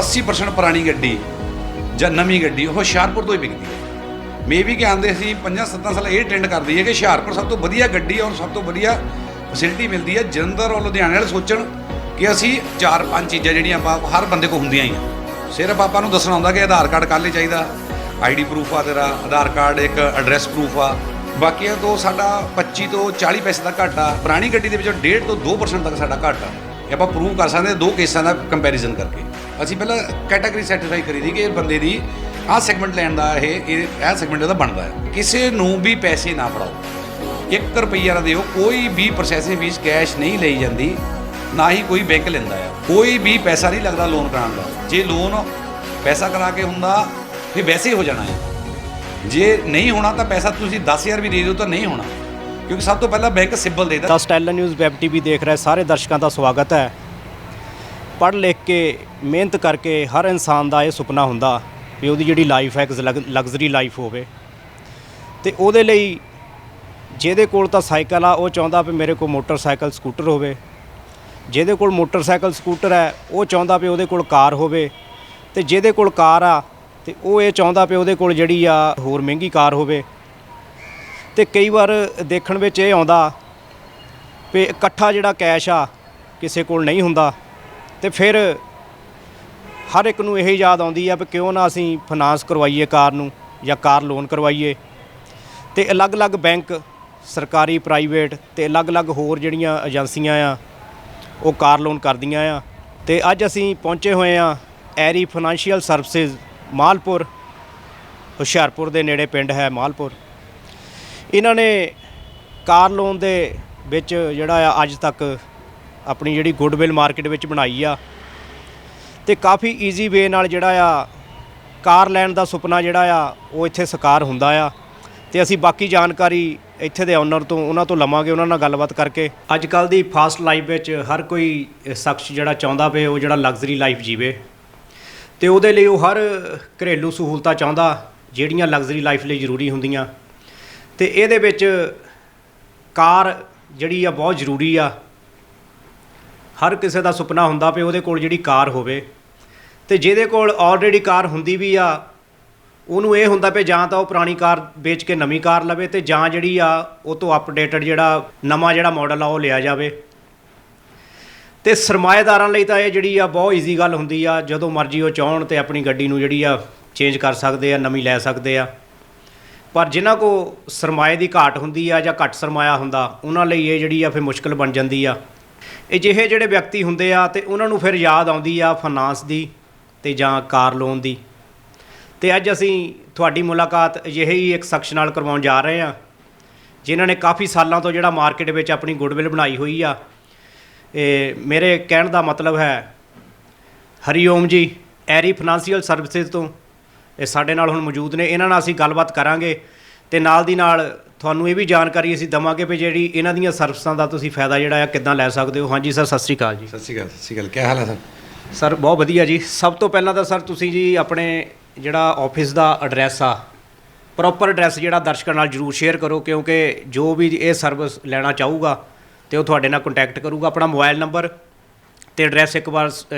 80% ਪੁਰਾਣੀ ਗੱਡੀ ਜਾਂ ਨਵੀਂ ਗੱਡੀ ਉਹ ਹੁਸ਼ਿਆਰਪੁਰ ਤੋਂ ਹੀ ਵਿਕਦੀ ਹੈ। ਮੇ ਵੀ ਕਿ ਆਉਂਦੇ ਸੀ 5-7 ਸਾਲ ਇਹ ਟ੍ਰੈਂਡ ਕਰਦੀ ਹੈ ਕਿ ਹੁਸ਼ਿਆਰਪੁਰ ਸਭ ਤੋਂ ਵਧੀਆ ਗੱਡੀ ਔਰ ਸਭ ਤੋਂ ਵਧੀਆ ਫੈਸਿਲਿਟੀ ਮਿਲਦੀ ਹੈ। ਜਲੰਧਰ ਔਰ ਲੁਧਿਆਣੇ ਵਾਲੇ ਸੋਚਣ ਕਿ ਅਸੀਂ 4-5 ਚੀਜ਼ਾਂ ਜਿਹੜੀਆਂ ਆਪਾਂ ਹਰ ਬੰਦੇ ਕੋਲ ਹੁੰਦੀਆਂ ਹੀ ਆ। ਸਿਰਫ ਆਪਾਂ ਨੂੰ ਦੱਸਣਾ ਹੁੰਦਾ ਕਿ ਆਧਾਰ ਕਾਰਡ ਕੱਲ੍ਹ ਹੀ ਚਾਹੀਦਾ, ID ਪ੍ਰੂਫ ਆ ਤੇਰਾ, ਆਧਾਰ ਕਾਰਡ ਇੱਕ ਐਡਰੈਸ ਪ੍ਰੂਫ ਆ। ਬਾਕੀਆਂ ਤੋਂ ਸਾਡਾ 25 ਤੋਂ 40 ਪੈਸੇ ਦਾ ਘੱਟ ਆ। ਪੁਰਾਣੀ ਗੱਡੀ ਦੇ ਵਿੱਚੋਂ 1.5 ਤੋਂ 2% ਤੱਕ ਸਾਡਾ ਘੱਟ ਆ। ਇਹ ਆਪਾਂ ਪ੍ਰੂਵ ਕਰ ਸਕਦੇ ਹਾਂ ਦੋ ਕੇਸਾਂ ਦਾ ਕੰਪੈਰੀਜ਼ਨ ਕਰਕੇ। ਅਸੀਂ ਪਹਿਲਾਂ ਕੈਟਾਗਰੀ ਸੈਟੀਸਫਾਈ ਕਰੀ ਦੀ ਕਿ ਇਹ ਬੰਦੇ ਦੀ ਆਹ ਸੈਗਮੈਂਟ ਲੈਣ ਦਾ ਇਹ ਸੈਗਮੈਂਟ ਉਹਦਾ ਬਣਦਾ ਹੈ। ਕਿਸੇ ਨੂੰ ਵੀ ਪੈਸੇ ਨਾ ਫੜਾਓ, 1 ਰੁਪਈਆ ਨਾ ਦਿਓ। ਕੋਈ ਵੀ ਪ੍ਰੋਸੈਸਿੰਗ ਫੀਸ ਕੈਸ਼ ਨਹੀਂ ਲਈ ਜਾਂਦੀ, ਨਾ ਹੀ ਕੋਈ ਬੈਂਕ ਲੈਂਦਾ ਆ। ਕੋਈ ਵੀ ਪੈਸਾ ਨਹੀਂ ਲੱਗਦਾ ਲੋਨ ਕਰਾਉਣ ਦਾ। ਜੇ ਲੋਨ ਪੈਸਾ ਕਰਾ ਕੇ ਹੁੰਦਾ ਫਿਰ ਵੈਸੇ ਹੀ ਹੋ ਜਾਣਾ ਹੈ। ਜੇ ਨਹੀਂ ਹੋਣਾ ਤਾਂ ਪੈਸਾ ਤੁਸੀਂ 10,000 ਵੀ ਦੇ ਦਿਓ ਤਾਂ ਨਹੀਂ ਹੋਣਾ, ਕਿਉਂਕਿ ਸਭ ਤੋਂ ਪਹਿਲਾਂ ਬੈਂਕ ਸਿਬਲ ਦੇਦਾ। ਤਾਂ ਸਟਾਈਲਰ ਨਿਊਜ਼ ਵੈਬ ਟੀਵੀ ਦੇਖ ਰਹੇ ਸਾਰੇ ਦਰਸ਼ਕਾਂ ਦਾ ਸਵਾਗਤ ਹੈ। ਪੜ੍ਹ ਲਿਖ ਕੇ ਮਿਹਨਤ ਕਰਕੇ ਹਰ ਇਨਸਾਨ ਦਾ ਇਹ ਸੁਪਨਾ ਹੁੰਦਾ ਵੀ ਉਹਦੀ ਜਿਹੜੀ ਲਾਈਫ ਹੈ ਇੱਕ ਲਗਜ਼ਰੀ ਲਾਈਫ ਹੋਵੇ, ਅਤੇ ਉਹਦੇ ਲਈ ਜਿਹਦੇ ਕੋਲ ਤਾਂ ਸਾਈਕਲ ਆ ਉਹ ਚਾਹੁੰਦਾ ਵੀ ਮੇਰੇ ਕੋਲ ਮੋਟਰਸਾਈਕਲ ਸਕੂਟਰ ਹੋਵੇ। ਜਿਹਦੇ ਕੋਲ ਮੋਟਰਸਾਈਕਲ ਸਕੂਟਰ ਹੈ ਉਹ ਚਾਹੁੰਦਾ ਵੀ ਉਹਦੇ ਕੋਲ ਕਾਰ ਹੋਵੇ, ਅਤੇ ਜਿਹਦੇ ਕੋਲ ਕਾਰ ਆ ਅਤੇ ਉਹ ਇਹ ਚਾਹੁੰਦਾ ਵੀ ਉਹਦੇ ਕੋਲ ਜਿਹੜੀ ਆ ਹੋਰ ਮਹਿੰਗੀ ਕਾਰ ਹੋਵੇ। ਅਤੇ ਕਈ ਵਾਰ ਦੇਖਣ ਵਿੱਚ ਇਹ ਆਉਂਦਾ ਵੀ ਇਕੱਠਾ ਜਿਹੜਾ ਕੈਸ਼ ਆ ਕਿਸੇ ਕੋਲ ਨਹੀਂ ਹੁੰਦਾ, ਅਤੇ ਫਿਰ ਹਰ ਇੱਕ ਨੂੰ ਇਹ ਯਾਦ ਆਉਂਦੀ ਆ ਵੀ ਕਿਉਂ ਨਾ ਅਸੀਂ ਫਾਈਨਾਂਸ ਕਰਵਾਈਏ ਕਾਰ ਨੂੰ ਜਾਂ ਕਾਰ ਲੋਨ ਕਰਵਾਈਏ। ਅਤੇ ਅਲੱਗ-ਅਲੱਗ ਬੈਂਕ ਸਰਕਾਰੀ, ਪ੍ਰਾਈਵੇਟ ਅਤੇ ਅਲੱਗ-ਅਲੱਗ ਹੋਰ ਜਿਹੜੀਆਂ ਏਜੰਸੀਆਂ ਆ ਉਹ ਕਾਰ ਲੋਨ ਕਰਦੀਆਂ ਆ। ਅਤੇ ਅੱਜ ਅਸੀਂ ਪਹੁੰਚੇ ਹੋਏ ਹਾਂ ਐਰੀ ਫਾਈਨੈਂਸ਼ੀਅਲ ਸਰਵਿਸਿਜ਼ ਮਾਲਪੁਰ, ਹੁਸ਼ਿਆਰਪੁਰ ਦੇ ਨੇੜੇ ਪਿੰਡ ਹੈ ਮਾਲਪੁਰ। ਇਹਨਾਂ ਨੇ ਕਾਰ ਲੋਨ ਦੇ ਵਿੱਚ ਜਿਹੜਾ ਆ ਅੱਜ ਤੱਕ ਆਪਣੀ ਜਿਹੜੀ ਗੁੱਡਵਿਲ ਮਾਰਕੀਟ ਵਿੱਚ ਬਣਾਈ ਆ, ਅਤੇ ਕਾਫੀ ਈਜ਼ੀ ਵੇ ਨਾਲ ਜਿਹੜਾ ਆ ਕਾਰ ਲੈਣ ਦਾ ਸੁਪਨਾ ਜਿਹੜਾ ਆ ਉਹ ਇੱਥੇ ਸਾਕਾਰ ਹੁੰਦਾ ਆ। ਅਤੇ ਅਸੀਂ ਬਾਕੀ ਜਾਣਕਾਰੀ ਇੱਥੇ ਦੇ ਓਨਰ ਤੋਂ ਉਹਨਾਂ ਤੋਂ ਲਵਾਂਗੇ, ਉਹਨਾਂ ਨਾਲ ਗੱਲਬਾਤ ਕਰਕੇ। ਅੱਜ ਕੱਲ੍ਹ ਦੀ ਫਾਸਟ ਲਾਈਫ ਵਿੱਚ ਹਰ ਕੋਈ ਸ਼ਖਸ ਜਿਹੜਾ ਚਾਹੁੰਦਾ ਵੀ ਉਹ ਜਿਹੜਾ ਲਗਜ਼ਰੀ ਲਾਈਫ ਜੀਵੇ, ਅਤੇ ਉਹਦੇ ਲਈ ਉਹ ਹਰ ਘਰੇਲੂ ਸਹੂਲਤਾਂ ਚਾਹੁੰਦਾ ਜਿਹੜੀਆਂ ਲਗਜ਼ਰੀ ਲਾਈਫ ਲਈ ਜ਼ਰੂਰੀ ਹੁੰਦੀਆਂ। ਅਤੇ ਇਹਦੇ ਵਿੱਚ ਕਾਰ ਜਿਹੜੀ ਆ ਬਹੁਤ ਜ਼ਰੂਰੀ ਆ। ਹਰ ਕਿਸੇ ਦਾ ਸੁਪਨਾ ਹੁੰਦਾ ਵੀ ਉਹਦੇ ਕੋਲ ਜਿਹੜੀ ਕਾਰ ਹੋਵੇ, ਅਤੇ ਜਿਹਦੇ ਕੋਲ ਆਲਰੇਡੀ ਕਾਰ ਹੁੰਦੀ ਵੀ ਆ ਉਹਨੂੰ ਇਹ ਹੁੰਦਾ ਵੀ ਜਾਂ ਤਾਂ ਉਹ ਪੁਰਾਣੀ ਕਾਰ ਵੇਚ ਕੇ ਨਵੀਂ ਕਾਰ ਲਵੇ, ਅਤੇ ਜਾਂ ਜਿਹੜੀ ਆ ਉਹ ਤੋਂ ਅਪਡੇਟਡ ਜਿਹੜਾ ਨਵਾਂ ਜਿਹੜਾ ਮਾਡਲ ਆ ਉਹ ਲਿਆ ਜਾਵੇ। ਅਤੇ ਸਰਮਾਏਦਾਰਾਂ ਲਈ ਤਾਂ ਇਹ ਜਿਹੜੀ ਆ ਬਹੁਤ ਈਜ਼ੀ ਗੱਲ ਹੁੰਦੀ ਆ, ਜਦੋਂ ਮਰਜ਼ੀ ਉਹ ਚਾਹੁਣ ਅਤੇ ਆਪਣੀ ਗੱਡੀ ਨੂੰ ਜਿਹੜੀ ਆ ਚੇਂਜ ਕਰ ਸਕਦੇ ਆ, ਨਵੀਂ ਲੈ ਸਕਦੇ ਆ। ਪਰ ਜਿਨ੍ਹਾਂ ਕੋਲ ਸਰਮਾਏ ਦੀ ਘਾਟ ਹੁੰਦੀ ਆ ਜਾਂ ਘੱਟ ਸਰਮਾਇਆ ਹੁੰਦਾ, ਉਹਨਾਂ ਲਈ ਇਹ ਜਿਹੜੀ ਆ ਫਿਰ ਮੁਸ਼ਕਿਲ ਬਣ ਜਾਂਦੀ ਆ। ਅਜਿਹੇ ਜਿਹੜੇ ਵਿਅਕਤੀ ਹੁੰਦੇ ਆ ਅਤੇ ਉਹਨਾਂ ਨੂੰ ਫਿਰ ਯਾਦ ਆਉਂਦੀ ਆ ਫਾਈਨਾਂਸ ਦੀ ਅਤੇ ਜਾਂ ਕਾਰ ਲੋਨ ਦੀ। ਅਤੇ ਅੱਜ ਅਸੀਂ ਤੁਹਾਡੀ ਮੁਲਾਕਾਤ ਅਜਿਹੇ ਹੀ ਇੱਕ ਸ਼ਖਸ ਨਾਲ ਕਰਵਾਉਣ ਜਾ ਰਹੇ ਹਾਂ ਜਿਨ੍ਹਾਂ ਨੇ ਕਾਫੀ ਸਾਲਾਂ ਤੋਂ ਜਿਹੜਾ ਮਾਰਕੀਟ ਵਿੱਚ ਆਪਣੀ ਗੁੱਡਵਿਲ ਬਣਾਈ ਹੋਈ ਆ। ਇਹ ਮੇਰੇ ਕਹਿਣ ਦਾ ਮਤਲਬ ਹੈ ਹਰੀਓਮ ਜੀ ਐਰੀ ਫਾਈਨੈਂਸ਼ੀਅਲ ਸਰਵਿਸਿਜ਼ ਤੋਂ ਇਹ ਸਾਡੇ ਨਾਲ ਹੁਣ ਮੌਜੂਦ ਨੇ। ਇਹਨਾਂ ਨਾਲ ਅਸੀਂ ਗੱਲਬਾਤ ਕਰਾਂਗੇ ਅਤੇ ਨਾਲ ਦੀ ਨਾਲ ਤੁਹਾਨੂੰ ਇਹ ਵੀ ਜਾਣਕਾਰੀ ਅਸੀਂ ਦੇਵਾਂਗੇ ਵੀ ਜਿਹੜੀ ਇਹਨਾਂ ਦੀਆਂ ਸਰਵਿਸਾਂ ਦਾ ਤੁਸੀਂ ਫਾਇਦਾ ਜਿਹੜਾ ਆ ਕਿੱਦਾਂ ਲੈ ਸਕਦੇ ਹੋ। ਹਾਂਜੀ ਸਰ, ਸਤਿ ਸ਼੍ਰੀ ਅਕਾਲ ਜੀ। ਸਤਿ ਸ਼੍ਰੀ ਅਕਾਲ। ਕੀ ਹਾਲ ਹੈ ਸਰ? ਸਰ ਬਹੁਤ ਵਧੀਆ ਜੀ। ਸਭ ਤੋਂ ਪਹਿਲਾਂ ਤਾਂ ਸਰ ਤੁਸੀਂ ਜੀ ਆਪਣੇ ਜਿਹੜਾ ਆਫਿਸ ਦਾ ਐਡਰੈਸ ਆ, ਪ੍ਰੋਪਰ ਐਡਰੈਸ ਜਿਹੜਾ ਦਰਸ਼ਕਾਂ ਨਾਲ ਜ਼ਰੂਰ ਸ਼ੇਅਰ ਕਰੋ, ਕਿਉਂਕਿ ਜੋ ਵੀ ਇਹ ਸਰਵਿਸ ਲੈਣਾ ਚਾਹੂਗਾ ਅਤੇ ਉਹ ਤੁਹਾਡੇ ਨਾਲ ਕੰਟੈਕਟ ਕਰੂਗਾ। ਆਪਣਾ ਮੋਬਾਈਲ ਨੰਬਰ ਅਤੇ ਐਡਰੈਸ ਇੱਕ ਵਾਰ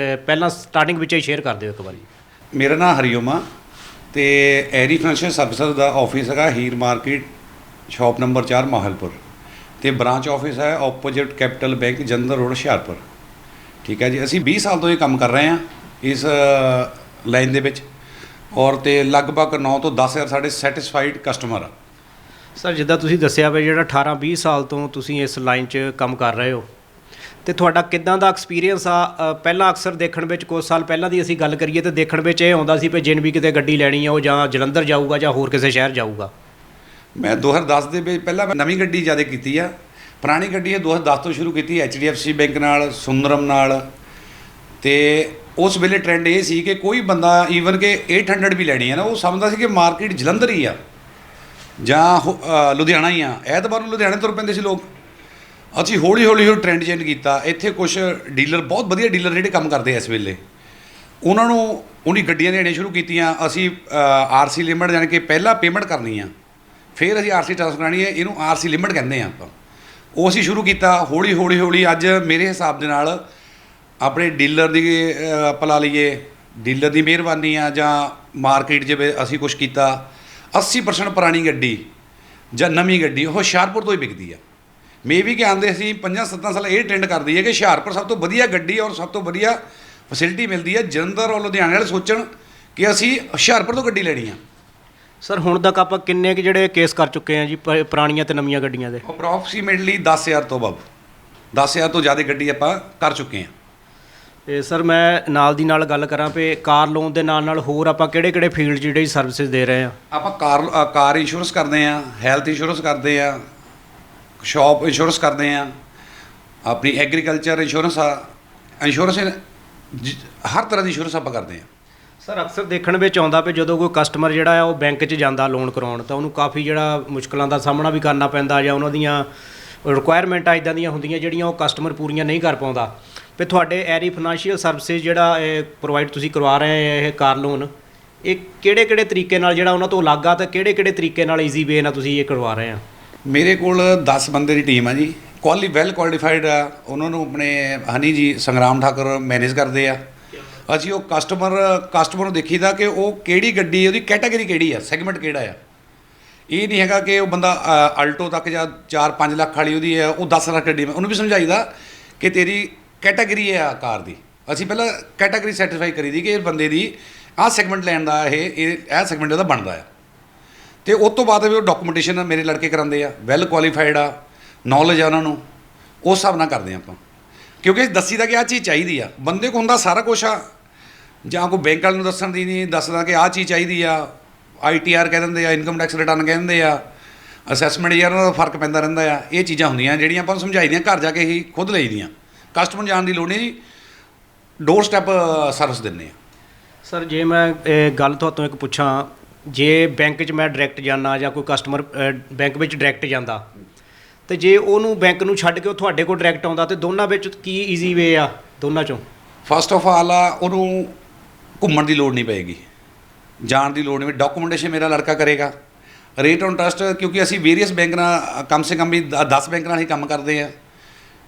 ਪਹਿਲਾਂ ਸਟਾਰਟਿੰਗ ਵਿੱਚ ਹੀ ਸ਼ੇਅਰ ਕਰ ਦਿਓ ਇੱਕ ਵਾਰੀ। ਮੇਰਾ ਨਾਮ ਹਰੀਓਮ ਆ ਅਤੇ ਐਰੀ ਫਾਈਨੈਂਸ਼ੀਅਲ ਸਰਵਿਸਿਜ਼ ਦਾ ਆਫਿਸ ਹੈਗਾ Heer market, shop number 4 Mahilpur, ਅਤੇ ਬ੍ਰਾਂਚ ਆਫਿਸ ਹੈ opposite capital bank, Jalandhar road, Hoshiarpur. ਠੀਕ ਹੈ ਜੀ। ਅਸੀਂ 20 ਸਾਲ ਤੋਂ ਇਹ ਕੰਮ ਕਰ ਰਹੇ ਹਾਂ ਇਸ ਲਾਈਨ ਦੇ ਵਿੱਚ, ਔਰ ਅਤੇ ਲਗਭਗ 9 ਤੋਂ 10 ਹਜ਼ਾਰ ਸਾਡੇ ਸੈਟਿਸਫਾਈਡ ਕਸਟਮਰ ਆ। ਸਰ ਜਿੱਦਾਂ ਤੁਸੀਂ ਦੱਸਿਆ ਵੀ ਜਿਹੜਾ 18-20 ਸਾਲ ਤੋਂ ਤੁਸੀਂ ਇਸ ਲਾਈਨ 'ਚ ਕੰਮ ਕਰ ਰਹੇ ਹੋ, ਅਤੇ ਤੁਹਾਡਾ ਕਿੱਦਾਂ ਦਾ ਐਕਸਪੀਰੀਅੰਸ ਆ? ਪਹਿਲਾਂ ਅਕਸਰ ਦੇਖਣ ਵਿੱਚ ਕੁਝ ਸਾਲ ਪਹਿਲਾਂ ਦੀ ਅਸੀਂ ਗੱਲ ਕਰੀਏ ਤਾਂ ਦੇਖਣ ਵਿੱਚ ਇਹ ਆਉਂਦਾ ਸੀ ਵੀ ਜਿਨ ਵੀ ਕਿਤੇ ਗੱਡੀ ਲੈਣੀ ਆ ਉਹ ਜਾਂ ਜਲੰਧਰ ਜਾਊਗਾ ਜਾਂ ਹੋਰ ਕਿਸੇ ਸ਼ਹਿਰ ਜਾਊਗਾ। ਮੈਂ 2010 ਦੇ ਵਿੱਚ ਪਹਿਲਾਂ ਮੈਂ ਨਵੀਂ ਗੱਡੀ ਜ਼ਿਆਦਾ ਕੀਤੀ ਆ। ਪੁਰਾਣੀ ਗੱਡੀ 2010 ਤੋਂ ਸ਼ੁਰੂ ਕੀਤੀ HDFC ਬੈਂਕ ਨਾਲ, ਸੁੰਦਰਮ ਨਾਲ। ਅਤੇ ਉਸ ਵੇਲੇ ਟਰੈਂਡ ਇਹ ਸੀ ਕਿ ਕੋਈ ਬੰਦਾ ਈਵਨ ਕਿ 800 ਵੀ ਲੈਣੀ ਹੈ ਨਾ, ਉਹ ਸਮਝਦਾ ਸੀ ਕਿ ਮਾਰਕੀਟ ਜਲੰਧਰ ਹੀ ਆ ਜਾਂ ਲੁਧਿਆਣਾ ਹੀ ਆ। ਐਤਵਾਰ ਨੂੰ ਲੁਧਿਆਣੇ ਤੁਰ ਪੈਂਦੇ ਸੀ ਲੋਕ। ਅਸੀਂ ਹੌਲੀ ਹੌਲੀ ਟਰੈਂਡ ਚੇਂਜ ਕੀਤਾ। ਇੱਥੇ ਕੁਛ ਡੀਲਰ, ਬਹੁਤ ਵਧੀਆ ਡੀਲਰ ਜਿਹੜੇ ਕੰਮ ਕਰਦੇ ਇਸ ਵੇਲੇ, ਉਹਨਾਂ ਨੂੰ ਉਹਨੀ ਗੱਡੀਆਂ ਦੇਣੀਆਂ ਸ਼ੁਰੂ ਕੀਤੀਆਂ। ਅਸੀਂ RC ਲਿਮਟ ਜਾਣੀ ਕਿ ਪਹਿਲਾਂ ਪੇਮੈਂਟ ਕਰਨੀ ਆ, ਫਿਰ ਅਸੀਂ RC ਟ੍ਰਾਂਸਫਰ ਕਰਾਉਣੀ ਹੈ। ਇਹਨੂੰ RC ਲਿਮਟ ਕਹਿੰਦੇ ਆ ਆਪਾਂ। ਉਹ ਅਸੀਂ ਸ਼ੁਰੂ ਕੀਤਾ ਹੌਲੀ ਹੌਲੀ। ਅੱਜ ਮੇਰੇ ਹਿਸਾਬ ਦੇ ਨਾਲ ਆਪਣੇ ਡੀਲਰ ਦੀ ਆਪਾਂ ਲਾ ਲਈਏ ਡੀਲਰ ਦੀ ਮਿਹਰਬਾਨੀ ਆ ਜਾਂ ਮਾਰਕੀਟ ਜਿਵੇਂ ਅਸੀਂ ਕੁਝ ਕੀਤਾ, 80% ਪੁਰਾਣੀ ਗੱਡੀ ਜਾਂ ਨਵੀਂ ਗੱਡੀ ਉਹ ਹੁਸ਼ਿਆਰਪੁਰ ਤੋਂ ਹੀ ਵਿਕਦੀ ਆ। ਮੇਬੀ ਕਿ ਆਉਂਦੇ ਅਸੀਂ 5-7 ਸਾਲ ਇਹ ਟ੍ਰੈਂਡ ਕਰਦੀ ਹੈ ਕਿ ਹੁਸ਼ਿਆਰਪੁਰ ਸਭ ਤੋਂ ਵਧੀਆ ਗੱਡੀ ਔਰ ਸਭ ਤੋਂ ਵਧੀਆ ਫੈਸਿਲਿਟੀ ਮਿਲਦੀ ਹੈ। ਜਲੰਧਰ ਔਰ ਲੁਧਿਆਣੇ ਵਾਲੇ ਸੋਚਣ ਕਿ ਅਸੀਂ ਹੁਸ਼ਿਆਰਪੁਰ ਤੋਂ ਗੱਡੀ ਲੈਣੀ ਆ। ਸਰ ਹੁਣ ਤੱਕ ਆਪਾਂ ਕਿੰਨੇ ਕੁ ਜਿਹੜੇ ਕੇਸ ਕਰ ਚੁੱਕੇ ਹਾਂ ਜੀ ਪੁਰਾਣੀਆਂ ਤੇ ਨਵੀਆਂ ਗੱਡੀਆਂ ਦੇ? ਅਪਰੋਕਸੀਮੇਟਲੀ 10,000 ਤੋਂ ਵੱਧ 10,000 ਤੋਂ ਜ਼ਿਆਦਾ ਗੱਡੀ ਆਪਾਂ ਕਰ ਚੁੱਕੇ ਹਾਂ। ਤੇ ਸਰ ਮੈਂ ਨਾਲ ਦੀ ਨਾਲ ਗੱਲ ਕਰਾਂ ਵੀ ਕਾਰ ਲੋਨ ਦੇ ਨਾਲ ਨਾਲ ਹੋਰ ਆਪਾਂ ਕਿਹੜੇ ਫੀਲਡ ਜਿਹੜੀ ਸਰਵਿਸਿਜ਼ ਦੇ ਰਹੇ ਹਾਂ? ਆਪਾਂ ਕਾਰ ਇੰਸ਼ੋਰੈਂਸ ਕਰਦੇ ਹਾਂ, ਹੈਲਥ ਇੰਸ਼ੋਰੈਂਸ ਕਰਦੇ ਹਾਂ, ਸ਼ਾਪ ਇੰਸ਼ੋਰੈਂਸ ਕਰਦੇ ਹਾਂ, ਆਪਣੀ ਐਗਰੀਕਲਚਰ ਇੰਸ਼ੋਰੈਂਸ ਇੰਸ਼ੋਰੈਂਸ ਹਰ ਤਰ੍ਹਾਂ ਦੀ ਇੰਸ਼ੋਰੈਂਸ ਆਪਾਂ ਕਰਦੇ ਹਾਂ। ਸਰ ਅਕਸਰ ਦੇਖਣ ਵਿੱਚ ਆਉਂਦਾ ਵੀ ਜਦੋਂ ਕੋਈ ਕਸਟਮਰ ਜਿਹੜਾ ਆ ਉਹ ਬੈਂਕ 'ਚ ਜਾਂਦਾ ਲੋਨ ਕਰਾਉਣ ਤਾਂ ਉਹਨੂੰ ਕਾਫੀ ਜਿਹੜਾ ਮੁਸ਼ਕਲਾਂ ਦਾ ਸਾਹਮਣਾ ਵੀ ਕਰਨਾ ਪੈਂਦਾ ਜਾਂ ਉਹਨਾਂ ਦੀਆਂ ਰਿਕੁਆਇਰਮੈਂਟਾਂ ਇੱਦਾਂ ਦੀਆਂ ਹੁੰਦੀਆਂ ਜਿਹੜੀਆਂ ਉਹ ਕਸਟਮਰ ਪੂਰੀਆਂ ਨਹੀਂ ਕਰ ਪਾਉਂਦਾ। ਵੀ ਤੁਹਾਡੇ ਐਰੀ ਫਾਈਨੈਂਸ਼ੀਅਲ ਸਰਵਿਸਿਜ਼ ਜਿਹੜਾ ਇਹ ਪ੍ਰੋਵਾਈਡ ਤੁਸੀਂ ਕਰਵਾ ਰਹੇ ਆ ਇਹ ਕਾਰ ਲੋਨ, ਇਹ ਕਿਹੜੇ ਤਰੀਕੇ ਨਾਲ ਜਿਹੜਾ ਉਹਨਾਂ ਤੋਂ ਅਲੱਗ ਆ ਤੇ ਕਿਹੜੇ ਤਰੀਕੇ ਨਾਲ ਈਜ਼ੀ ਵੇ ਨਾਲ ਤੁਸੀਂ ਇਹ ਕਰਵਾ ਰਹੇ ਆ? ਮੇਰੇ ਕੋਲ 10 ਬੰਦੇ ਦੀ ਟੀਮ ਆ ਜੀ, ਵੈਲ ਕੁਆਲੀਫਾਈਡ ਆ। ਉਹਨਾਂ ਨੂੰ ਆਪਣੇ ਹਨੀ ਜੀ ਸੰਗਰਾਮ ਠਾਕੁਰ ਮੈਨੇਜ ਕਰਦੇ ਆ। ਅਸੀਂ ਉਹ ਕਸਟਮਰ ਨੂੰ ਦੇਖੀਦਾ ਕਿ ਉਹ ਕਿਹੜੀ ਗੱਡੀ, ਉਹਦੀ ਕੈਟਾਗਰੀ ਕਿਹੜੀ ਆ, ਸੈਗਮੈਂਟ ਕਿਹੜਾ ਆ। ਇਹ ਨਹੀਂ ਹੈਗਾ ਕਿ ਉਹ ਬੰਦਾ ਅਲਟੋ ਤੱਕ ਜਾਂ 4-5 ਲੱਖ ਵਾਲੀ ਉਹਦੀ ਹੈ, ਉਹ 10 ਲੱਖ ਗੱਡੀ, ਉਹਨੂੰ ਵੀ ਸਮਝਾਈਦਾ ਕਿ ਤੇਰੀ ਕੈਟਾਗਰੀ ਹੈ ਕਾਰ ਦੀ। ਅਸੀਂ ਪਹਿਲਾਂ ਕੈਟਾਗਰੀ ਸੈਟੀਸਫਾਈ ਕਰੀ ਦੀ ਕਿ ਇਹ ਬੰਦੇ ਦੀ ਆਹ ਸੈਗਮੈਂਟ ਲੈਣ ਦਾ ਇਹ ਸੈਗਮੈਂਟ ਉਹਦਾ ਬਣਦਾ ਆ। ਅਤੇ ਉਸ ਤੋਂ ਬਾਅਦ ਵੀ ਉਹ ਡਾਕੂਮੈਂਟੇਸ਼ਨ ਮੇਰੇ ਲੜਕੇ ਕਰਾਉਂਦੇ ਆ, ਵੈਲ ਕੁਆਲੀਫਾਈਡ ਆ, ਨੌਲੇਜ ਆ ਉਹਨਾਂ ਨੂੰ, ਉਸ ਹਿਸਾਬ ਨਾਲ ਕਰਦੇ ਆਪਾਂ। ਕਿਉਂਕਿ ਦੱਸੀ ਦਾ ਕਿ ਆਹ ਚੀਜ਼ ਚਾਹੀਦੀ ਆ, ਬੰਦੇ ਕੋਲ ਹੁੰਦਾ ਸਾਰਾ ਕੁਛ ਆ, ਜਾਂ ਕੋਈ ਬੈਂਕ ਵਾਲੇ ਨੂੰ ਦੱਸਣ ਦੀ ਨਹੀਂ ਦੱਸਦਾ ਕਿ ਆਹ ਚੀਜ਼ ਚਾਹੀਦੀ ਆ। ITR ਕਹਿ ਦਿੰਦੇ ਆ, ਇਨਕਮ ਟੈਕਸ ਰਿਟਰਨ ਕਹਿ ਦਿੰਦੇ ਆ, ਅਸੈਸਮੈਂਟ ਯਾਰ ਉਹਨਾਂ ਦਾ ਫਰਕ ਪੈਂਦਾ ਰਹਿੰਦਾ ਆ। ਇਹ ਚੀਜ਼ਾਂ ਹੁੰਦੀਆਂ ਜਿਹੜੀਆਂ ਆਪਾਂ ਨੂੰ ਸਮਝਾਈਦੀਆਂ, ਘਰ ਜਾ ਕੇ ਹੀ ਖੁਦ ਲਈਦੀਆਂ, ਕਸਟਮਰ ਜਾਣ ਦੀ ਲੋੜ ਨਹੀਂ ਜੀ, ਡੋਰ ਸਟੈਪ ਸਰਵਿਸ ਦਿੰਦੇ ਆ। ਸਰ ਜੇ ਮੈਂ ਗੱਲ ਤੁਹਾਤੋਂ ਇੱਕ ਪੁੱਛਾਂ, ਜੇ ਬੈਂਕ 'ਚ ਮੈਂ ਡਾਇਰੈਕਟ ਜਾਂਦਾ ਜਾਂ ਕੋਈ ਕਸਟਮਰ ਬੈਂਕ ਵਿੱਚ ਡਾਇਰੈਕਟ ਜਾਂਦਾ ਤੇ ਜੇ ਉਹਨੂੰ ਬੈਂਕ ਨੂੰ ਛੱਡ ਕੇ ਉਹ ਤੁਹਾਡੇ ਕੋਲ ਡਾਇਰੈਕਟ ਆਉਂਦਾ ਤੇ ਦੋਨਾਂ ਵਿੱਚ ਕੀ ਈਜ਼ੀ ਵੇ ਆ ਦੋਨਾਂ 'ਚੋਂ? ਫਸਟ ਆਫ ਆਲ ਆ, ਉਹਨੂੰ ਘੁੰਮਣ ਦੀ ਲੋੜ ਨਹੀਂ ਪਏਗੀ, ਜਾਣ ਦੀ ਲੋੜ ਨਹੀਂ। ਡਾਕੂਮੈਂਟੇਸ਼ਨ ਮੇਰਾ ਲੜਕਾ ਕਰੇਗਾ। ਰੇਟ ਔਨ ਟਰਸਟ, ਕਿਉਂਕਿ ਅਸੀਂ ਵੇਰੀਅਸ ਬੈਂਕ ਨਾਲ ਕਮ ਸੇ ਕਮ ਵੀ 10 ਬੈਂਕ ਨਾਲ ਹੀ ਕੰਮ ਕਰਦੇ ਆ।